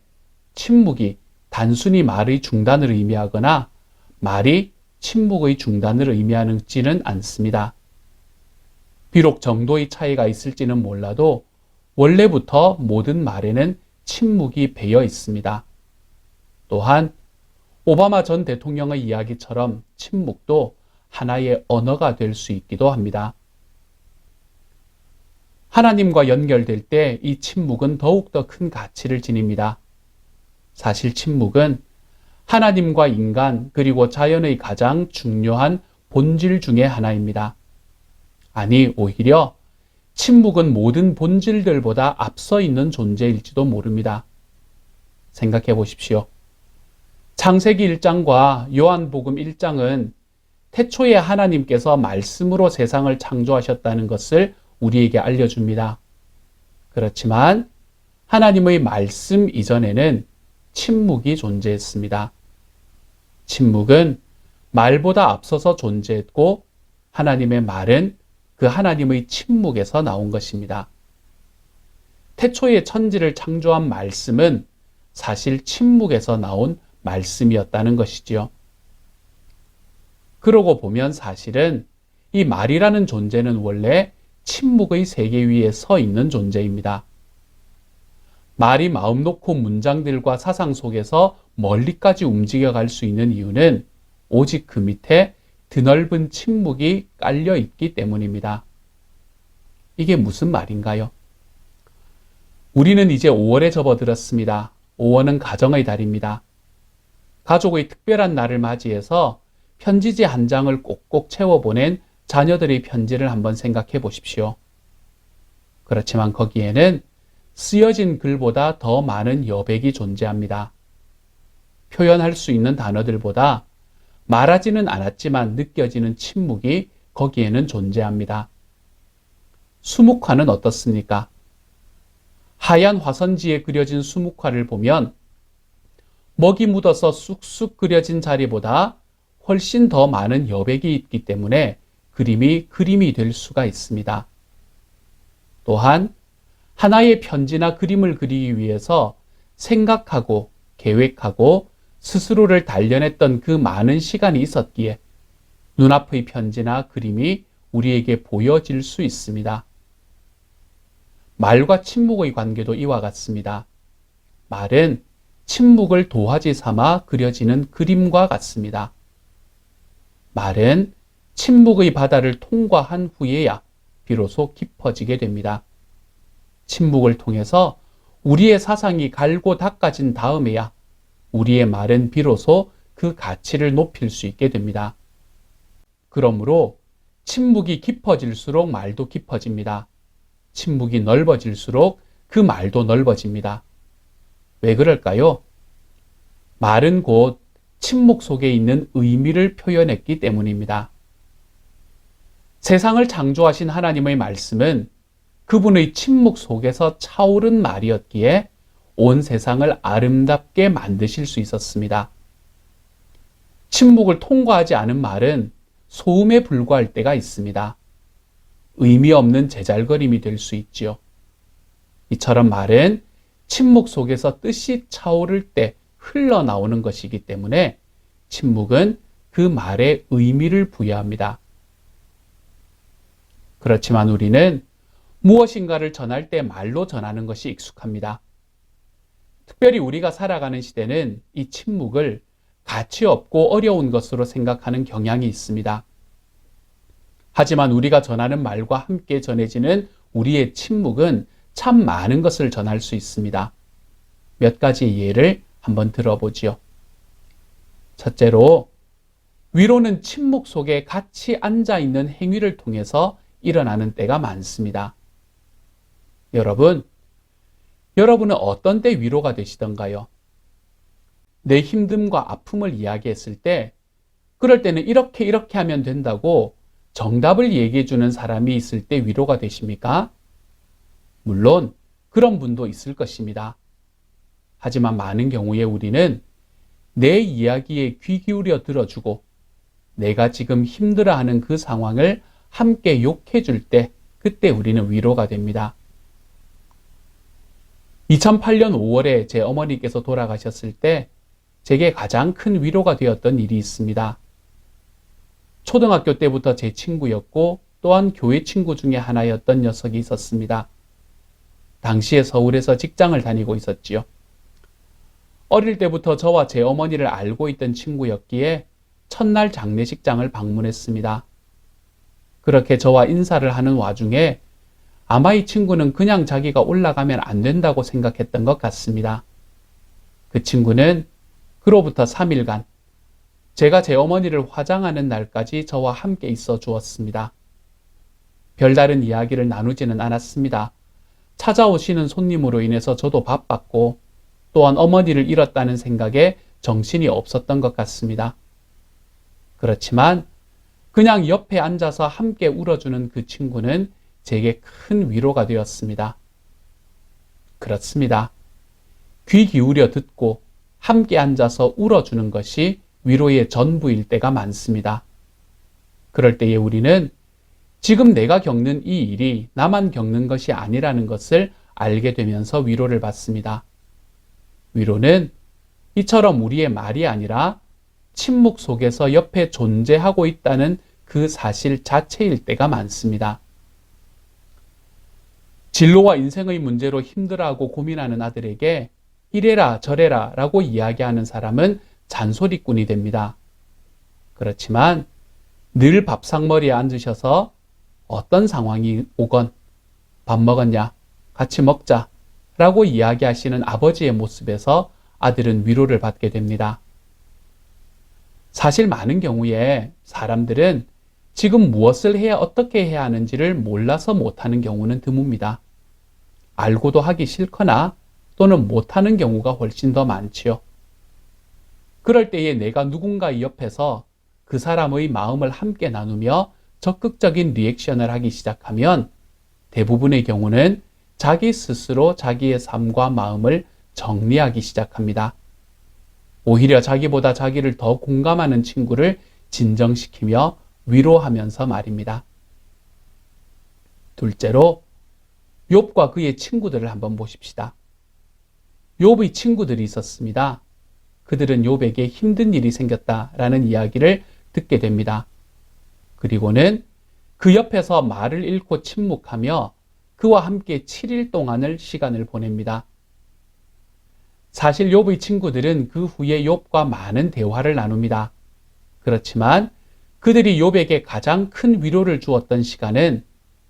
침묵이 단순히 말의 중단을 의미하거나 말이 침묵의 중단을 의미하지는 않습니다. 비록 정도의 차이가 있을지는 몰라도 원래부터 모든 말에는 침묵이 배어 있습니다. 또한 오바마 전 대통령의 이야기처럼 침묵도 하나의 언어가 될 수 있기도 합니다. 하나님과 연결될 때 이 침묵은 더욱더 큰 가치를 지닙니다. 사실 침묵은 하나님과 인간 그리고 자연의 가장 중요한 본질 중에 하나입니다. 아니, 오히려 침묵은 모든 본질들보다 앞서 있는 존재일지도 모릅니다. 생각해 보십시오. 창세기 1장과 요한복음 1장은 태초에 하나님께서 말씀으로 세상을 창조하셨다는 것을 우리에게 알려줍니다. 그렇지만 하나님의 말씀 이전에는 침묵이 존재했습니다. 침묵은 말보다 앞서서 존재했고 하나님의 말은 그 하나님의 침묵에서 나온 것입니다. 태초에 천지를 창조한 말씀은 사실 침묵에서 나온 말씀이었다는 것이지요. 그러고 보면 사실은 이 말이라는 존재는 원래 침묵의 세계 위에 서 있는 존재입니다. 말이 마음 놓고 문장들과 사상 속에서 멀리까지 움직여갈 수 있는 이유는 오직 그 밑에 드넓은 침묵이 깔려 있기 때문입니다. 이게 무슨 말인가요? 우리는 이제 5월에 접어들었습니다. 5월은 가정의 달입니다. 가족의 특별한 날을 맞이해서 편지지 한 장을 꼭꼭 채워보낸 자녀들의 편지를 한번 생각해 보십시오. 그렇지만 거기에는 쓰여진 글보다 더 많은 여백이 존재합니다. 표현할 수 있는 단어들보다 말하지는 않았지만 느껴지는 침묵이 거기에는 존재합니다. 수묵화는 어떻습니까? 하얀 화선지에 그려진 수묵화를 보면 먹이 묻어서 쑥쑥 그려진 자리보다 훨씬 더 많은 여백이 있기 때문에 그림이 될 수가 있습니다. 또한 하나의 편지나 그림을 그리기 위해서 생각하고 계획하고 스스로를 단련했던 그 많은 시간이 있었기에 눈앞의 편지나 그림이 우리에게 보여질 수 있습니다. 말과 침묵의 관계도 이와 같습니다. 말은 침묵을 도화지 삼아 그려지는 그림과 같습니다. 말은 침묵의 바다를 통과한 후에야 비로소 깊어지게 됩니다. 침묵을 통해서 우리의 사상이 갈고 닦아진 다음에야 우리의 말은 비로소 그 가치를 높일 수 있게 됩니다. 그러므로 침묵이 깊어질수록 말도 깊어집니다. 침묵이 넓어질수록 그 말도 넓어집니다. 왜 그럴까요? 말은 곧 침묵 속에 있는 의미를 표현했기 때문입니다. 세상을 창조하신 하나님의 말씀은 그분의 침묵 속에서 차오른 말이었기에 온 세상을 아름답게 만드실 수 있었습니다. 침묵을 통과하지 않은 말은 소음에 불과할 때가 있습니다. 의미 없는 제잘거림이 될 수 있지요. 이처럼 말은 침묵 속에서 뜻이 차오를 때 흘러나오는 것이기 때문에 침묵은 그 말에 의미를 부여합니다. 그렇지만 우리는 무엇인가를 전할 때 말로 전하는 것이 익숙합니다. 특별히 우리가 살아가는 시대는 이 침묵을 가치 없고 어려운 것으로 생각하는 경향이 있습니다. 하지만 우리가 전하는 말과 함께 전해지는 우리의 침묵은 참 많은 것을 전할 수 있습니다. 몇 가지 예를 한번 들어보지요. 첫째로, 위로는 침묵 속에 같이 앉아있는 행위를 통해서 일어나는 때가 많습니다. 여러분은 어떤 때 위로가 되시던가요? 내 힘듦과 아픔을 이야기했을 때, 그럴 때는 이렇게 하면 된다고 정답을 얘기해 주는 사람이 있을 때 위로가 되십니까? 물론 그런 분도 있을 것입니다. 하지만 많은 경우에 우리는 내 이야기에 귀 기울여 들어주고 내가 지금 힘들어하는 그 상황을 함께 욕해 줄 때 그때 우리는 위로가 됩니다. 2008년 5월에 제 어머니께서 돌아가셨을 때 제게 가장 큰 위로가 되었던 일이 있습니다. 초등학교 때부터 제 친구였고 또한 교회 친구 중에 하나였던 녀석이 있었습니다. 당시에 서울에서 직장을 다니고 있었지요. 어릴 때부터 저와 제 어머니를 알고 있던 친구였기에 첫날 장례식장을 방문했습니다. 그렇게 저와 인사를 하는 와중에 아마 이 친구는 그냥 자기가 올라가면 안 된다고 생각했던 것 같습니다. 그 친구는 그로부터 3일간 제가 제 어머니를 화장하는 날까지 저와 함께 있어 주었습니다. 별다른 이야기를 나누지는 않았습니다. 찾아오시는 손님으로 인해서 저도 바빴고 또한 어머니를 잃었다는 생각에 정신이 없었던 것 같습니다. 그렇지만 그냥 옆에 앉아서 함께 울어주는 그 친구는 제게 큰 위로가 되었습니다. 그렇습니다. 귀 기울여 듣고 함께 앉아서 울어주는 것이 위로의 전부일 때가 많습니다. 그럴 때에 우리는 지금 내가 겪는 이 일이 나만 겪는 것이 아니라는 것을 알게 되면서 위로를 받습니다. 위로는 이처럼 우리의 말이 아니라 침묵 속에서 옆에 존재하고 있다는 그 사실 자체일 때가 많습니다. 진로와 인생의 문제로 힘들어하고 고민하는 아들에게 이래라 저래라 라고 이야기하는 사람은 잔소리꾼이 됩니다. 그렇지만 늘 밥상머리에 앉으셔서 어떤 상황이 오건 밥 먹었냐? 같이 먹자 라고 이야기하시는 아버지의 모습에서 아들은 위로를 받게 됩니다. 사실 많은 경우에 사람들은 지금 무엇을 해야 어떻게 해야 하는지를 몰라서 못하는 경우는 드뭅니다. 알고도 하기 싫거나 또는 못하는 경우가 훨씬 더 많지요. 그럴 때에 내가 누군가의 옆에서 그 사람의 마음을 함께 나누며 적극적인 리액션을 하기 시작하면 대부분의 경우는 자기 스스로 자기의 삶과 마음을 정리하기 시작합니다. 오히려 자기보다 자기를 더 공감하는 친구를 진정시키며 위로하면서 말입니다. 둘째로 욥과 그의 친구들을 한번 보십시다. 욥의 친구들이 있었습니다. 그들은 욥에게 힘든 일이 생겼다라는 이야기를 듣게 됩니다. 그리고는 그 옆에서 말을 잃고 침묵하며 그와 함께 7일 동안을 시간을 보냅니다. 사실 욥의 친구들은 그 후에 욥과 많은 대화를 나눕니다. 그렇지만 그들이 욥에게 가장 큰 위로를 주었던 시간은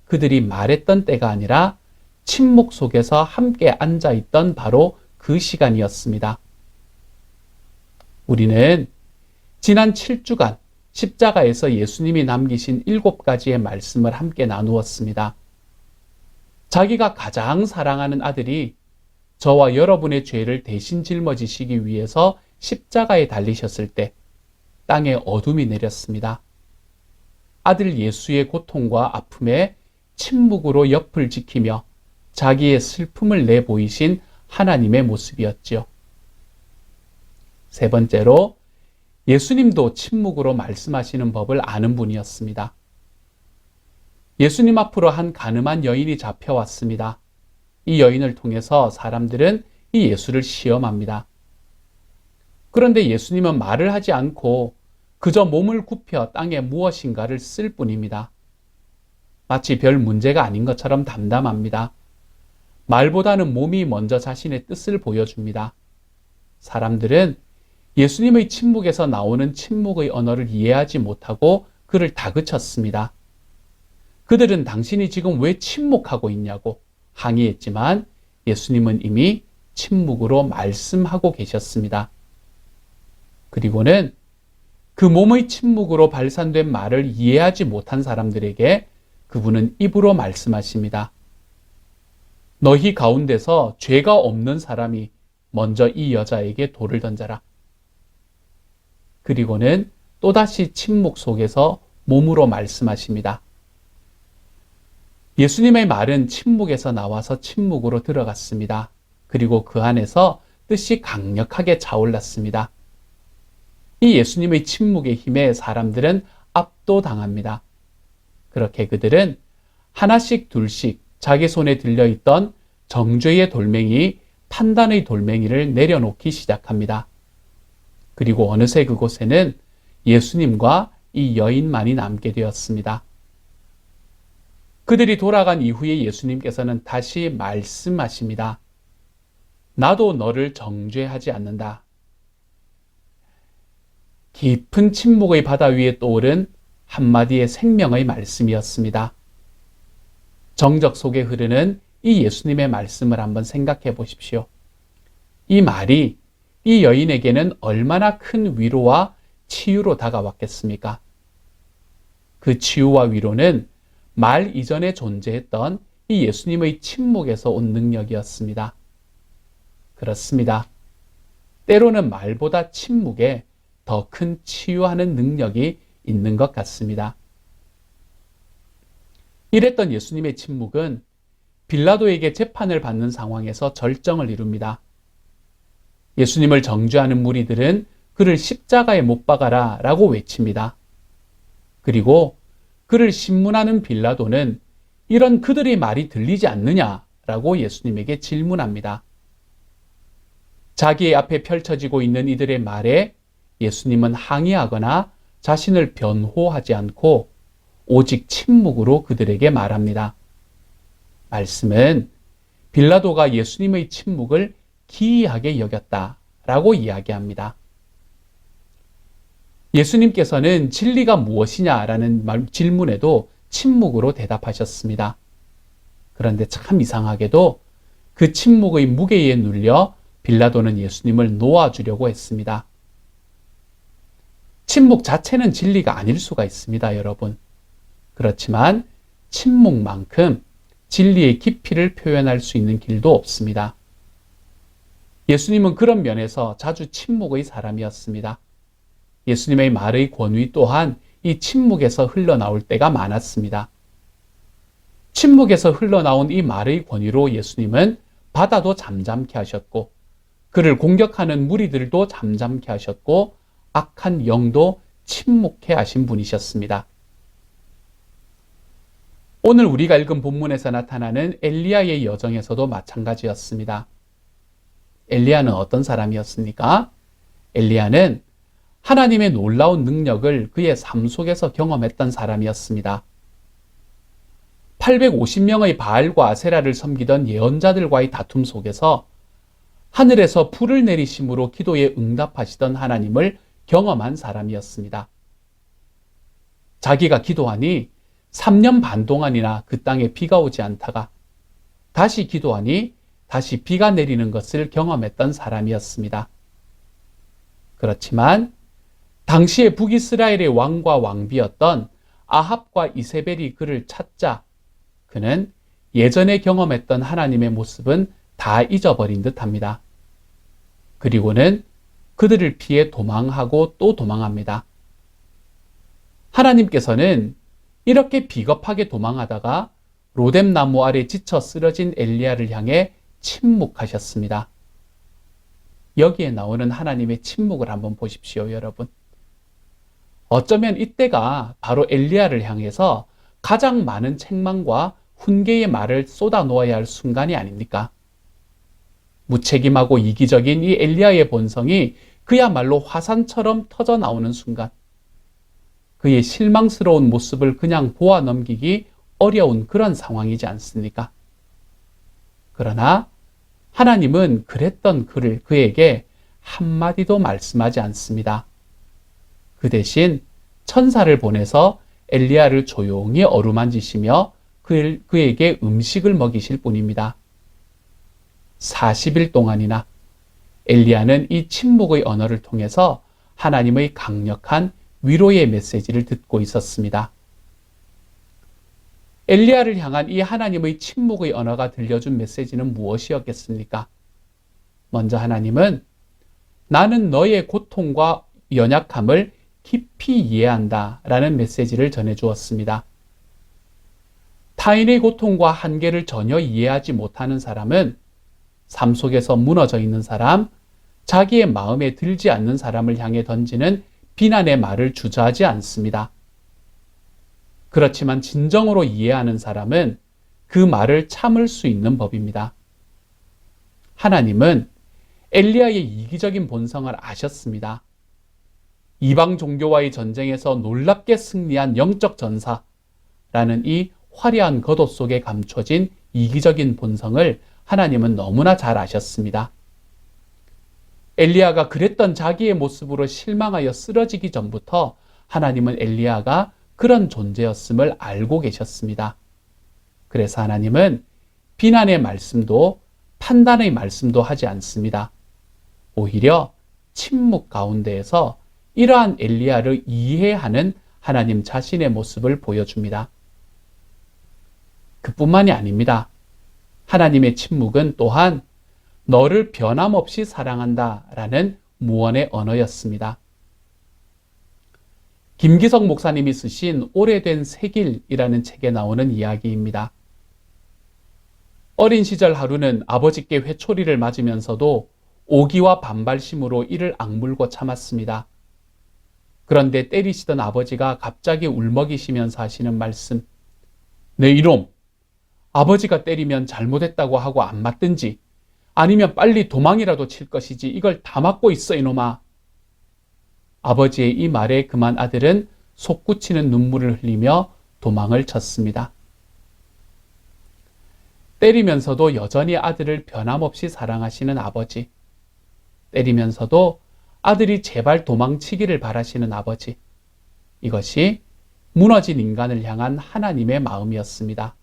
그들이 말했던 때가 아니라 침묵 속에서 함께 앉아있던 바로 그 시간이었습니다. 우리는 지난 7주간 십자가에서 예수님이 남기신 7가지의 말씀을 함께 나누었습니다. 자기가 가장 사랑하는 아들이 저와 여러분의 죄를 대신 짊어지시기 위해서 십자가에 달리셨을 때 땅에 어둠이 내렸습니다. 아들 예수의 고통과 아픔에 침묵으로 옆을 지키며 자기의 슬픔을 내보이신 하나님의 모습이었지요. 세 번째로 예수님도 침묵으로 말씀하시는 법을 아는 분이었습니다. 예수님 앞으로 한 가늠한 여인이 잡혀왔습니다. 이 여인을 통해서 사람들은 이 예수를 시험합니다. 그런데 예수님은 말을 하지 않고 그저 몸을 굽혀 땅에 무엇인가를 쓸 뿐입니다. 마치 별 문제가 아닌 것처럼 담담합니다. 말보다는 몸이 먼저 자신의 뜻을 보여줍니다. 사람들은 예수님의 침묵에서 나오는 침묵의 언어를 이해하지 못하고 그를 다그쳤습니다. 그들은 당신이 지금 왜 침묵하고 있냐고 항의했지만 예수님은 이미 침묵으로 말씀하고 계셨습니다. 그리고는 그 몸의 침묵으로 발산된 말을 이해하지 못한 사람들에게 그분은 입으로 말씀하십니다. 너희 가운데서 죄가 없는 사람이 먼저 이 여자에게 돌을 던져라. 그리고는 또다시 침묵 속에서 몸으로 말씀하십니다. 예수님의 말은 침묵에서 나와서 침묵으로 들어갔습니다. 그리고 그 안에서 뜻이 강력하게 차올랐습니다. 이 예수님의 침묵의 힘에 사람들은 압도당합니다. 그렇게 그들은 하나씩 둘씩 자기 손에 들려있던 정죄의 돌멩이, 판단의 돌멩이를 내려놓기 시작합니다. 그리고 어느새 그곳에는 예수님과 이 여인만이 남게 되었습니다. 그들이 돌아간 이후에 예수님께서는 다시 말씀하십니다. 나도 너를 정죄하지 않는다. 깊은 침묵의 바다 위에 떠오른 한마디의 생명의 말씀이었습니다. 정적 속에 흐르는 이 예수님의 말씀을 한번 생각해 보십시오. 이 말이 이 여인에게는 얼마나 큰 위로와 치유로 다가왔겠습니까? 그 치유와 위로는 말 이전에 존재했던 이 예수님의 침묵에서 온 능력이었습니다. 그렇습니다. 때로는 말보다 침묵에 더 큰 치유하는 능력이 있는 것 같습니다. 이랬던 예수님의 침묵은 빌라도에게 재판을 받는 상황에서 절정을 이룹니다. 예수님을 정죄하는 무리들은 그를 십자가에 못 박아라 라고 외칩니다. 그리고 그를 신문하는 빌라도는 이런 그들의 말이 들리지 않느냐라고 예수님에게 질문합니다. 자기의 앞에 펼쳐지고 있는 이들의 말에 예수님은 항의하거나 자신을 변호하지 않고 오직 침묵으로 그들에게 말합니다. 말씀은 빌라도가 예수님의 침묵을 기이하게 여겼다라고 이야기합니다. 예수님께서는 진리가 무엇이냐라는 질문에도 침묵으로 대답하셨습니다. 그런데 참 이상하게도 그 침묵의 무게에 눌려 빌라도는 예수님을 놓아주려고 했습니다. 침묵 자체는 진리가 아닐 수가 있습니다, 여러분. 그렇지만 침묵만큼 진리의 깊이를 표현할 수 있는 길도 없습니다. 예수님은 그런 면에서 자주 침묵의 사람이었습니다. 예수님의 말의 권위 또한 이 침묵에서 흘러나올 때가 많았습니다. 침묵에서 흘러나온 이 말의 권위로 예수님은 바다도 잠잠케 하셨고 그를 공격하는 무리들도 잠잠케 하셨고 악한 영도 침묵케 하신 분이셨습니다. 오늘 우리가 읽은 본문에서 나타나는 엘리야의 여정에서도 마찬가지였습니다. 엘리야는 어떤 사람이었습니까? 엘리야는 하나님의 놀라운 능력을 그의 삶 속에서 경험했던 사람이었습니다. 850명의 바알과 아세라를 섬기던 예언자들과의 다툼 속에서 하늘에서 불을 내리심으로 기도에 응답하시던 하나님을 경험한 사람이었습니다. 자기가 기도하니 3년 반 동안이나 그 땅에 비가 오지 않다가 다시 기도하니 다시 비가 내리는 것을 경험했던 사람이었습니다. 그렇지만 당시의 북이스라엘의 왕과 왕비였던 아합과 이세벨이 그를 찾자 그는 예전에 경험했던 하나님의 모습은 다 잊어버린 듯합니다. 그리고는 그들을 피해 도망하고 또 도망합니다. 하나님께서는 이렇게 비겁하게 도망하다가 로뎀나무 아래 지쳐 쓰러진 엘리야를 향해 침묵하셨습니다. 여기에 나오는 하나님의 침묵을 한번 보십시오, 여러분. 어쩌면 이때가 바로 엘리야를 향해서 가장 많은 책망과 훈계의 말을 쏟아 놓아야 할 순간이 아닙니까? 무책임하고 이기적인 이 엘리야의 본성이 그야말로 화산처럼 터져 나오는 순간, 그의 실망스러운 모습을 그냥 보아 넘기기 어려운 그런 상황이지 않습니까? 그러나 하나님은 그랬던 그에게 한마디도 말씀하지 않습니다. 그 대신 천사를 보내서 엘리야를 조용히 어루만지시며 그에게 음식을 먹이실 뿐입니다. 40일 동안이나 엘리야는 이 침묵의 언어를 통해서 하나님의 강력한 위로의 메시지를 듣고 있었습니다. 엘리야를 향한 이 하나님의 침묵의 언어가 들려준 메시지는 무엇이었겠습니까? 먼저 하나님은 나는 너의 고통과 연약함을 깊이 이해한다 라는 메시지를 전해주었습니다. 타인의 고통과 한계를 전혀 이해하지 못하는 사람은 삶 속에서 무너져 있는 사람, 자기의 마음에 들지 않는 사람을 향해 던지는 비난의 말을 주저하지 않습니다. 그렇지만 진정으로 이해하는 사람은 그 말을 참을 수 있는 법입니다. 하나님은 엘리야의 이기적인 본성을 아셨습니다. 이방 종교와의 전쟁에서 놀랍게 승리한 영적 전사라는 이 화려한 겉옷 속에 감춰진 이기적인 본성을 하나님은 너무나 잘 아셨습니다. 엘리야가 그랬던 자기의 모습으로 실망하여 쓰러지기 전부터 하나님은 엘리야가 그런 존재였음을 알고 계셨습니다. 그래서 하나님은 비난의 말씀도 판단의 말씀도 하지 않습니다. 오히려 침묵 가운데에서 이러한 엘리야를 이해하는 하나님 자신의 모습을 보여줍니다. 그뿐만이 아닙니다. 하나님의 침묵은 또한 너를 변함없이 사랑한다 라는 무언의 언어였습니다. 김기석 목사님이 쓰신 오래된 새길이라는 책에 나오는 이야기입니다. 어린 시절 하루는 아버지께 회초리를 맞으면서도 오기와 반발심으로 이를 악물고 참았습니다. 그런데 때리시던 아버지가 갑자기 울먹이시면서 하시는 말씀, 내 이놈, 아버지가 때리면 잘못했다고 하고 안 맞든지 아니면 빨리 도망이라도 칠 것이지 이걸 다 맞고 있어 이놈아. 아버지의 이 말에 그만 아들은 솟구치는 눈물을 흘리며 도망을 쳤습니다. 때리면서도 여전히 아들을 변함없이 사랑하시는 아버지, 때리면서도 아들이 제발 도망치기를 바라시는 아버지, 이것이 무너진 인간을 향한 하나님의 마음이었습니다.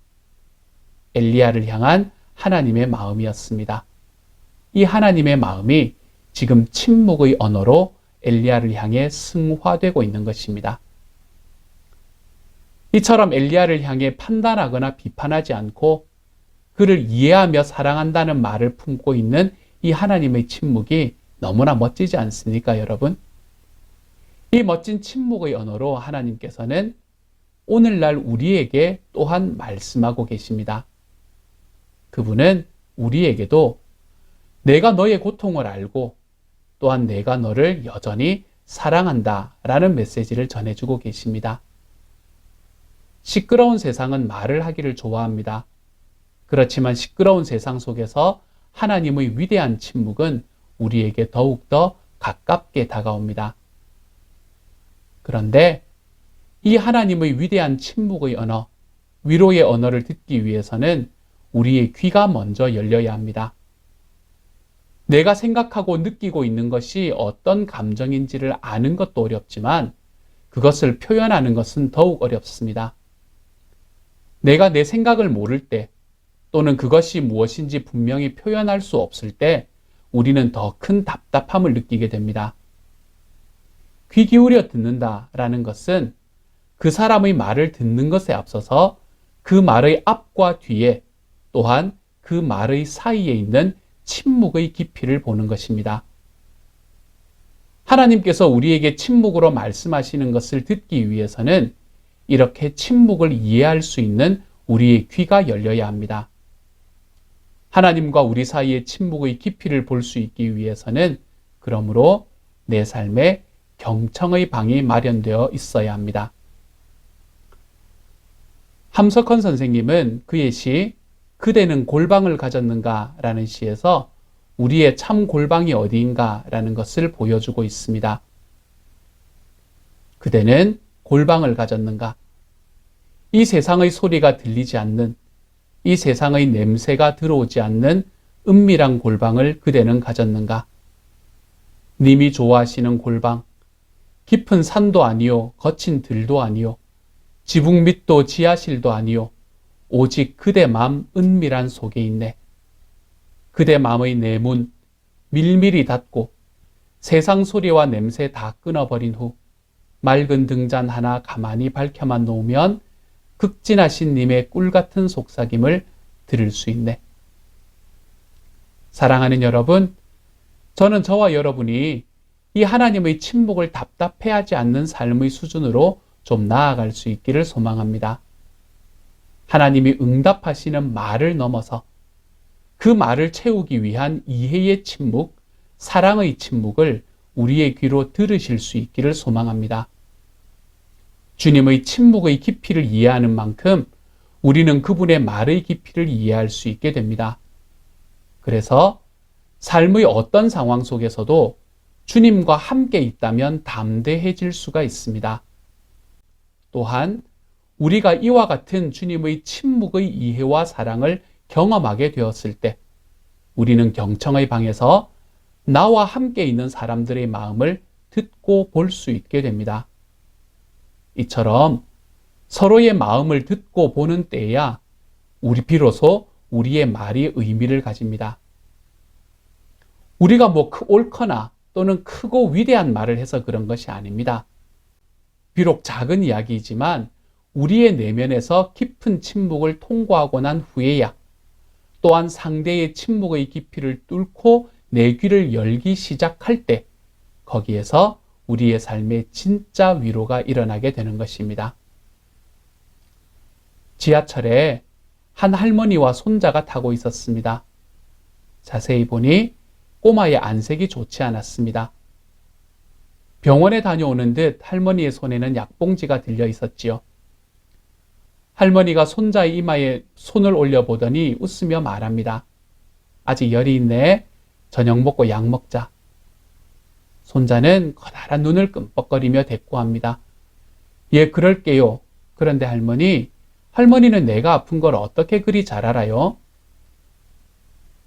엘리야를 향한 하나님의 마음이었습니다. 이 하나님의 마음이 지금 침묵의 언어로 엘리야를 향해 승화되고 있는 것입니다. 이처럼 엘리야를 향해 판단하거나 비판하지 않고 그를 이해하며 사랑한다는 말을 품고 있는 이 하나님의 침묵이 너무나 멋지지 않습니까, 여러분? 이 멋진 침묵의 언어로 하나님께서는 오늘날 우리에게 또한 말씀하고 계십니다. 그분은 우리에게도 내가 너의 고통을 알고 또한 내가 너를 여전히 사랑한다 라는 메시지를 전해주고 계십니다. 시끄러운 세상은 말을 하기를 좋아합니다. 그렇지만 시끄러운 세상 속에서 하나님의 위대한 침묵은 우리에게 더욱더 가깝게 다가옵니다. 그런데 이 하나님의 위대한 침묵의 언어, 위로의 언어를 듣기 위해서는 우리의 귀가 먼저 열려야 합니다. 내가 생각하고 느끼고 있는 것이 어떤 감정인지를 아는 것도 어렵지만 그것을 표현하는 것은 더욱 어렵습니다. 내가 내 생각을 모를 때 또는 그것이 무엇인지 분명히 표현할 수 없을 때 우리는 더 큰 답답함을 느끼게 됩니다. 귀 기울여 듣는다라는 것은 그 사람의 말을 듣는 것에 앞서서 그 말의 앞과 뒤에 또한 그 말의 사이에 있는 침묵의 깊이를 보는 것입니다. 하나님께서 우리에게 침묵으로 말씀하시는 것을 듣기 위해서는 이렇게 침묵을 이해할 수 있는 우리의 귀가 열려야 합니다. 하나님과 우리 사이의 침묵의 깊이를 볼 수 있기 위해서는 그러므로 내 삶에 경청의 방이 마련되어 있어야 합니다. 함석헌 선생님은 그의 시 그대는 골방을 가졌는가 라는 시에서 우리의 참 골방이 어디인가 라는 것을 보여주고 있습니다. 그대는 골방을 가졌는가? 이 세상의 소리가 들리지 않는, 이 세상의 냄새가 들어오지 않는 은밀한 골방을 그대는 가졌는가? 님이 좋아하시는 골방, 깊은 산도 아니요, 거친 들도 아니요, 지붕 밑도 지하실도 아니요, 오직 그대 맘 은밀한 속에 있네. 그대 맘의 내문 밀밀히 닫고 세상 소리와 냄새 다 끊어버린 후 맑은 등잔 하나 가만히 밝혀만 놓으면 극진하신 님의 꿀같은 속삭임을 들을 수 있네. 사랑하는 여러분, 저는 저와 여러분이 이 하나님의 침묵을 답답해하지 않는 삶의 수준으로 좀 나아갈 수 있기를 소망합니다. 하나님이 응답하시는 말을 넘어서 그 말을 채우기 위한 이해의 침묵, 사랑의 침묵을 우리의 귀로 들으실 수 있기를 소망합니다. 주님의 침묵의 깊이를 이해하는 만큼 우리는 그분의 말의 깊이를 이해할 수 있게 됩니다. 그래서 삶의 어떤 상황 속에서도 주님과 함께 있다면 담대해질 수가 있습니다. 또한 우리가 이와 같은 주님의 침묵의 이해와 사랑을 경험하게 되었을 때 우리는 경청의 방에서 나와 함께 있는 사람들의 마음을 듣고 볼 수 있게 됩니다. 이처럼 서로의 마음을 듣고 보는 때에야 우리 비로소 우리의 말이 의미를 가집니다. 우리가 옳거나 또는 크고 위대한 말을 해서 그런 것이 아닙니다. 비록 작은 이야기이지만 우리의 내면에서 깊은 침묵을 통과하고 난 후에야 또한 상대의 침묵의 깊이를 뚫고 내 귀를 열기 시작할 때 거기에서 우리의 삶에 진짜 위로가 일어나게 되는 것입니다. 지하철에 한 할머니와 손자가 타고 있었습니다. 자세히 보니 꼬마의 안색이 좋지 않았습니다. 병원에 다녀오는 듯 할머니의 손에는 약봉지가 들려 있었지요. 할머니가 손자의 이마에 손을 올려보더니 웃으며 말합니다. 아직 열이 있네. 저녁 먹고 약 먹자. 손자는 커다란 눈을 끔뻑거리며 대꾸합니다. 예, 그럴게요. 그런데 할머니는 내가 아픈 걸 어떻게 그리 잘 알아요?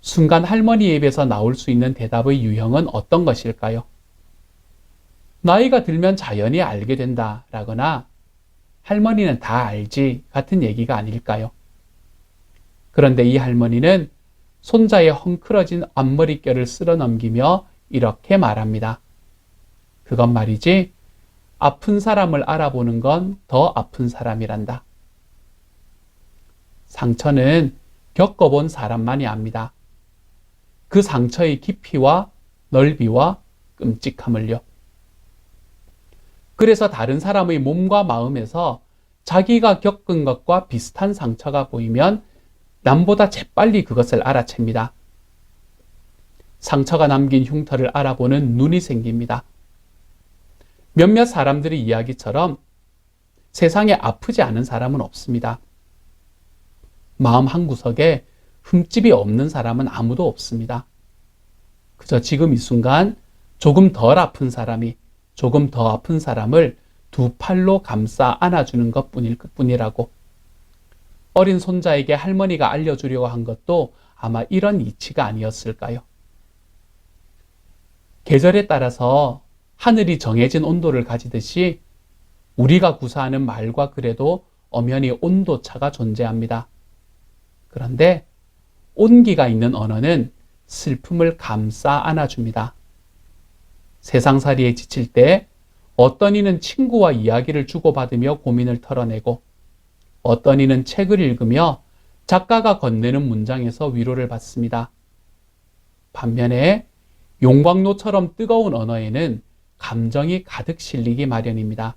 순간 할머니의 입에서 나올 수 있는 대답의 유형은 어떤 것일까요? 나이가 들면 자연히 알게 된다 라거나 할머니는 다 알지 같은 얘기가 아닐까요? 그런데 이 할머니는 손자의 헝클어진 앞머리결을 쓸어넘기며 이렇게 말합니다. 그건 말이지 아픈 사람을 알아보는 건 더 아픈 사람이란다. 상처는 겪어본 사람만이 압니다. 그 상처의 깊이와 넓이와 끔찍함을요. 그래서 다른 사람의 몸과 마음에서 자기가 겪은 것과 비슷한 상처가 보이면 남보다 재빨리 그것을 알아챕니다. 상처가 남긴 흉터를 알아보는 눈이 생깁니다. 몇몇 사람들의 이야기처럼 세상에 아프지 않은 사람은 없습니다. 마음 한구석에 흠집이 없는 사람은 아무도 없습니다. 그저 지금 이 순간 조금 덜 아픈 사람이 조금 더 아픈 사람을 두 팔로 감싸 안아주는 것뿐일 뿐이라고. 어린 손자에게 할머니가 알려주려고 한 것도 아마 이런 이치가 아니었을까요? 계절에 따라서 하늘이 정해진 온도를 가지듯이 우리가 구사하는 말과 글에도 엄연히 온도차가 존재합니다. 그런데 온기가 있는 언어는 슬픔을 감싸 안아줍니다. 세상살이에 지칠 때 어떤 이는 친구와 이야기를 주고받으며 고민을 털어내고 어떤 이는 책을 읽으며 작가가 건네는 문장에서 위로를 받습니다. 반면에 용광로처럼 뜨거운 언어에는 감정이 가득 실리기 마련입니다.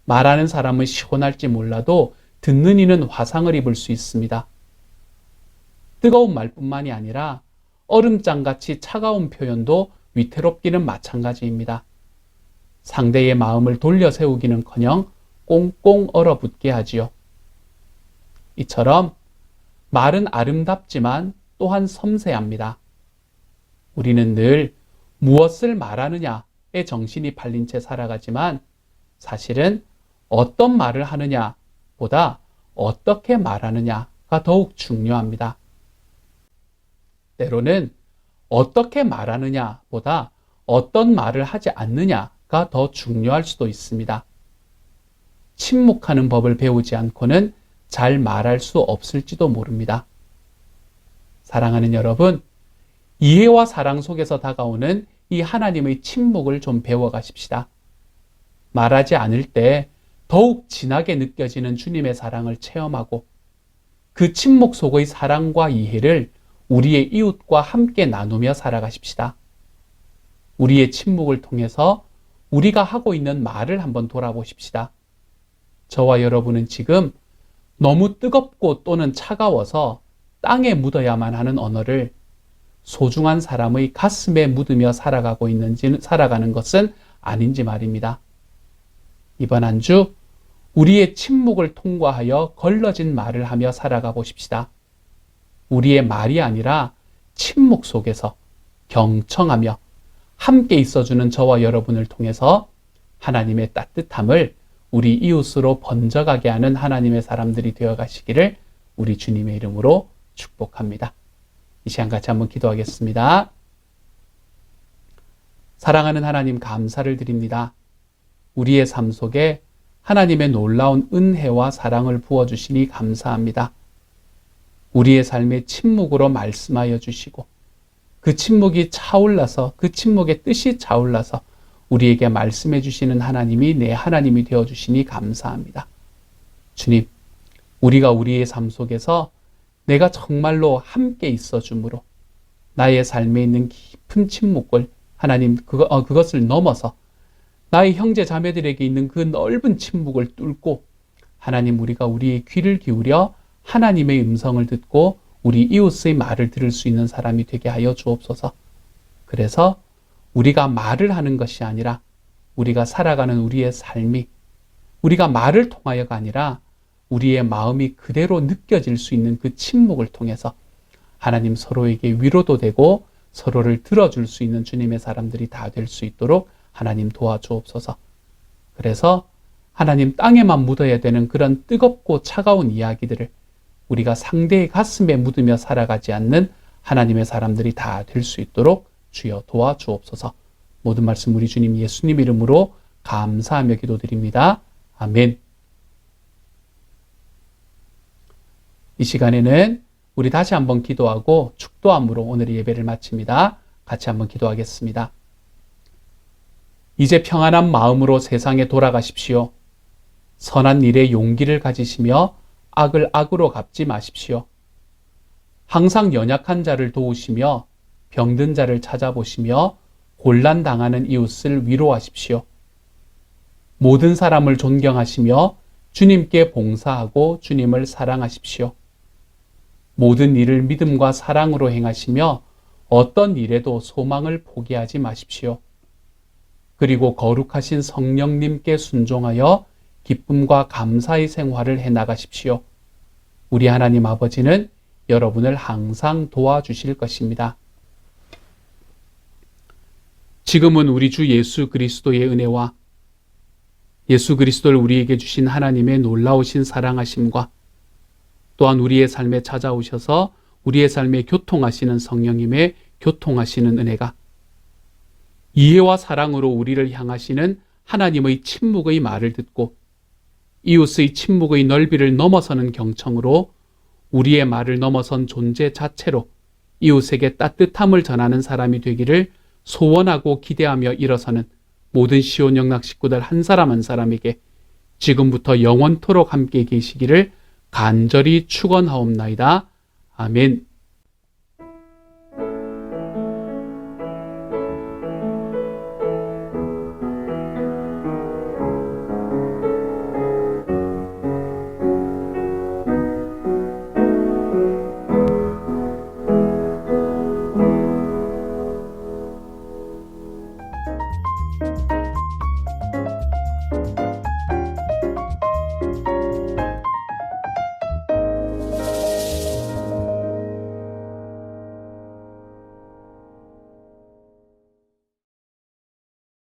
말하는 사람은 시원할지 몰라도 듣는 이는 화상을 입을 수 있습니다. 뜨거운 말뿐만이 아니라 얼음장같이 차가운 표현도 위태롭기는 마찬가지입니다. 상대의 마음을 돌려 세우기는커녕 꽁꽁 얼어붙게 하지요. 이처럼 말은 아름답지만 또한 섬세합니다. 우리는 늘 무엇을 말하느냐에 정신이 팔린 채 살아가지만 사실은 어떤 말을 하느냐보다 어떻게 말하느냐가 더욱 중요합니다. 때로는 어떻게 말하느냐보다 어떤 말을 하지 않느냐가 더 중요할 수도 있습니다. 침묵하는 법을 배우지 않고는 잘 말할 수 없을지도 모릅니다. 사랑하는 여러분, 이해와 사랑 속에서 다가오는 이 하나님의 침묵을 좀 배워가십시다. 말하지 않을 때 더욱 진하게 느껴지는 주님의 사랑을 체험하고 그 침묵 속의 사랑과 이해를 우리의 이웃과 함께 나누며 살아가십시다. 우리의 침묵을 통해서 우리가 하고 있는 말을 한번 돌아보십시다. 저와 여러분은 지금 너무 뜨겁고 또는 차가워서 땅에 묻어야만 하는 언어를 소중한 사람의 가슴에 묻으며 살아가는 것은 아닌지 말입니다. 이번 한 주 우리의 침묵을 통과하여 걸러진 말을 하며 살아가 보십시다. 우리의 말이 아니라 침묵 속에서 경청하며 함께 있어주는 저와 여러분을 통해서 하나님의 따뜻함을 우리 이웃으로 번져가게 하는 하나님의 사람들이 되어 가시기를 우리 주님의 이름으로 축복합니다. 이 시간 같이 한번 기도하겠습니다. 사랑하는 하나님, 감사를 드립니다. 우리의 삶 속에 하나님의 놀라운 은혜와 사랑을 부어주시니 감사합니다. 우리의 삶에 침묵으로 말씀하여 주시고 그 침묵이 차올라서, 그 침묵의 뜻이 차올라서 우리에게 말씀해 주시는 하나님이 내 하나님이 되어 주시니 감사합니다. 주님, 우리가 우리의 삶 속에서 내가 정말로 함께 있어 주므로 나의 삶에 있는 깊은 침묵을 하나님 그것을 넘어서 나의 형제 자매들에게 있는 그 넓은 침묵을 뚫고 하나님, 우리가 우리의 귀를 기울여 하나님의 음성을 듣고 우리 이웃의 말을 들을 수 있는 사람이 되게 하여 주옵소서. 그래서 우리가 말을 하는 것이 아니라 우리가 살아가는 우리의 삶이 우리가 말을 통하여가 아니라 우리의 마음이 그대로 느껴질 수 있는 그 침묵을 통해서 하나님, 서로에게 위로도 되고 서로를 들어줄 수 있는 주님의 사람들이 다 될 수 있도록 하나님 도와주옵소서. 그래서 하나님, 땅에만 묻어야 되는 그런 뜨겁고 차가운 이야기들을 우리가 상대의 가슴에 묻으며 살아가지 않는 하나님의 사람들이 다 될 수 있도록 주여 도와주옵소서. 모든 말씀 우리 주님 예수님 이름으로 감사하며 기도드립니다. 아멘. 이 시간에는 우리 다시 한번 기도하고 축도함으로 오늘의 예배를 마칩니다. 같이 한번 기도하겠습니다. 이제 평안한 마음으로 세상에 돌아가십시오. 선한 일에 용기를 가지시며 악을 악으로 갚지 마십시오. 항상 연약한 자를 도우시며 병든 자를 찾아보시며 곤란당하는 이웃을 위로하십시오. 모든 사람을 존경하시며 주님께 봉사하고 주님을 사랑하십시오. 모든 일을 믿음과 사랑으로 행하시며 어떤 일에도 소망을 포기하지 마십시오. 그리고 거룩하신 성령님께 순종하여 기쁨과 감사의 생활을 해나가십시오. 우리 하나님 아버지는 여러분을 항상 도와주실 것입니다. 지금은 우리 주 예수 그리스도의 은혜와 예수 그리스도를 우리에게 주신 하나님의 놀라우신 사랑하심과 또한 우리의 삶에 찾아오셔서 우리의 삶에 교통하시는 성령님의 교통하시는 은혜가 이해와 사랑으로 우리를 향하시는 하나님의 침묵의 말을 듣고 이웃의 침묵의 넓이를 넘어서는 경청으로 우리의 말을 넘어선 존재 자체로 이웃에게 따뜻함을 전하는 사람이 되기를 소원하고 기대하며 일어서는 모든 시온 영락 식구들 한 사람 한 사람에게 지금부터 영원토록 함께 계시기를 간절히 축원하옵나이다. 아멘.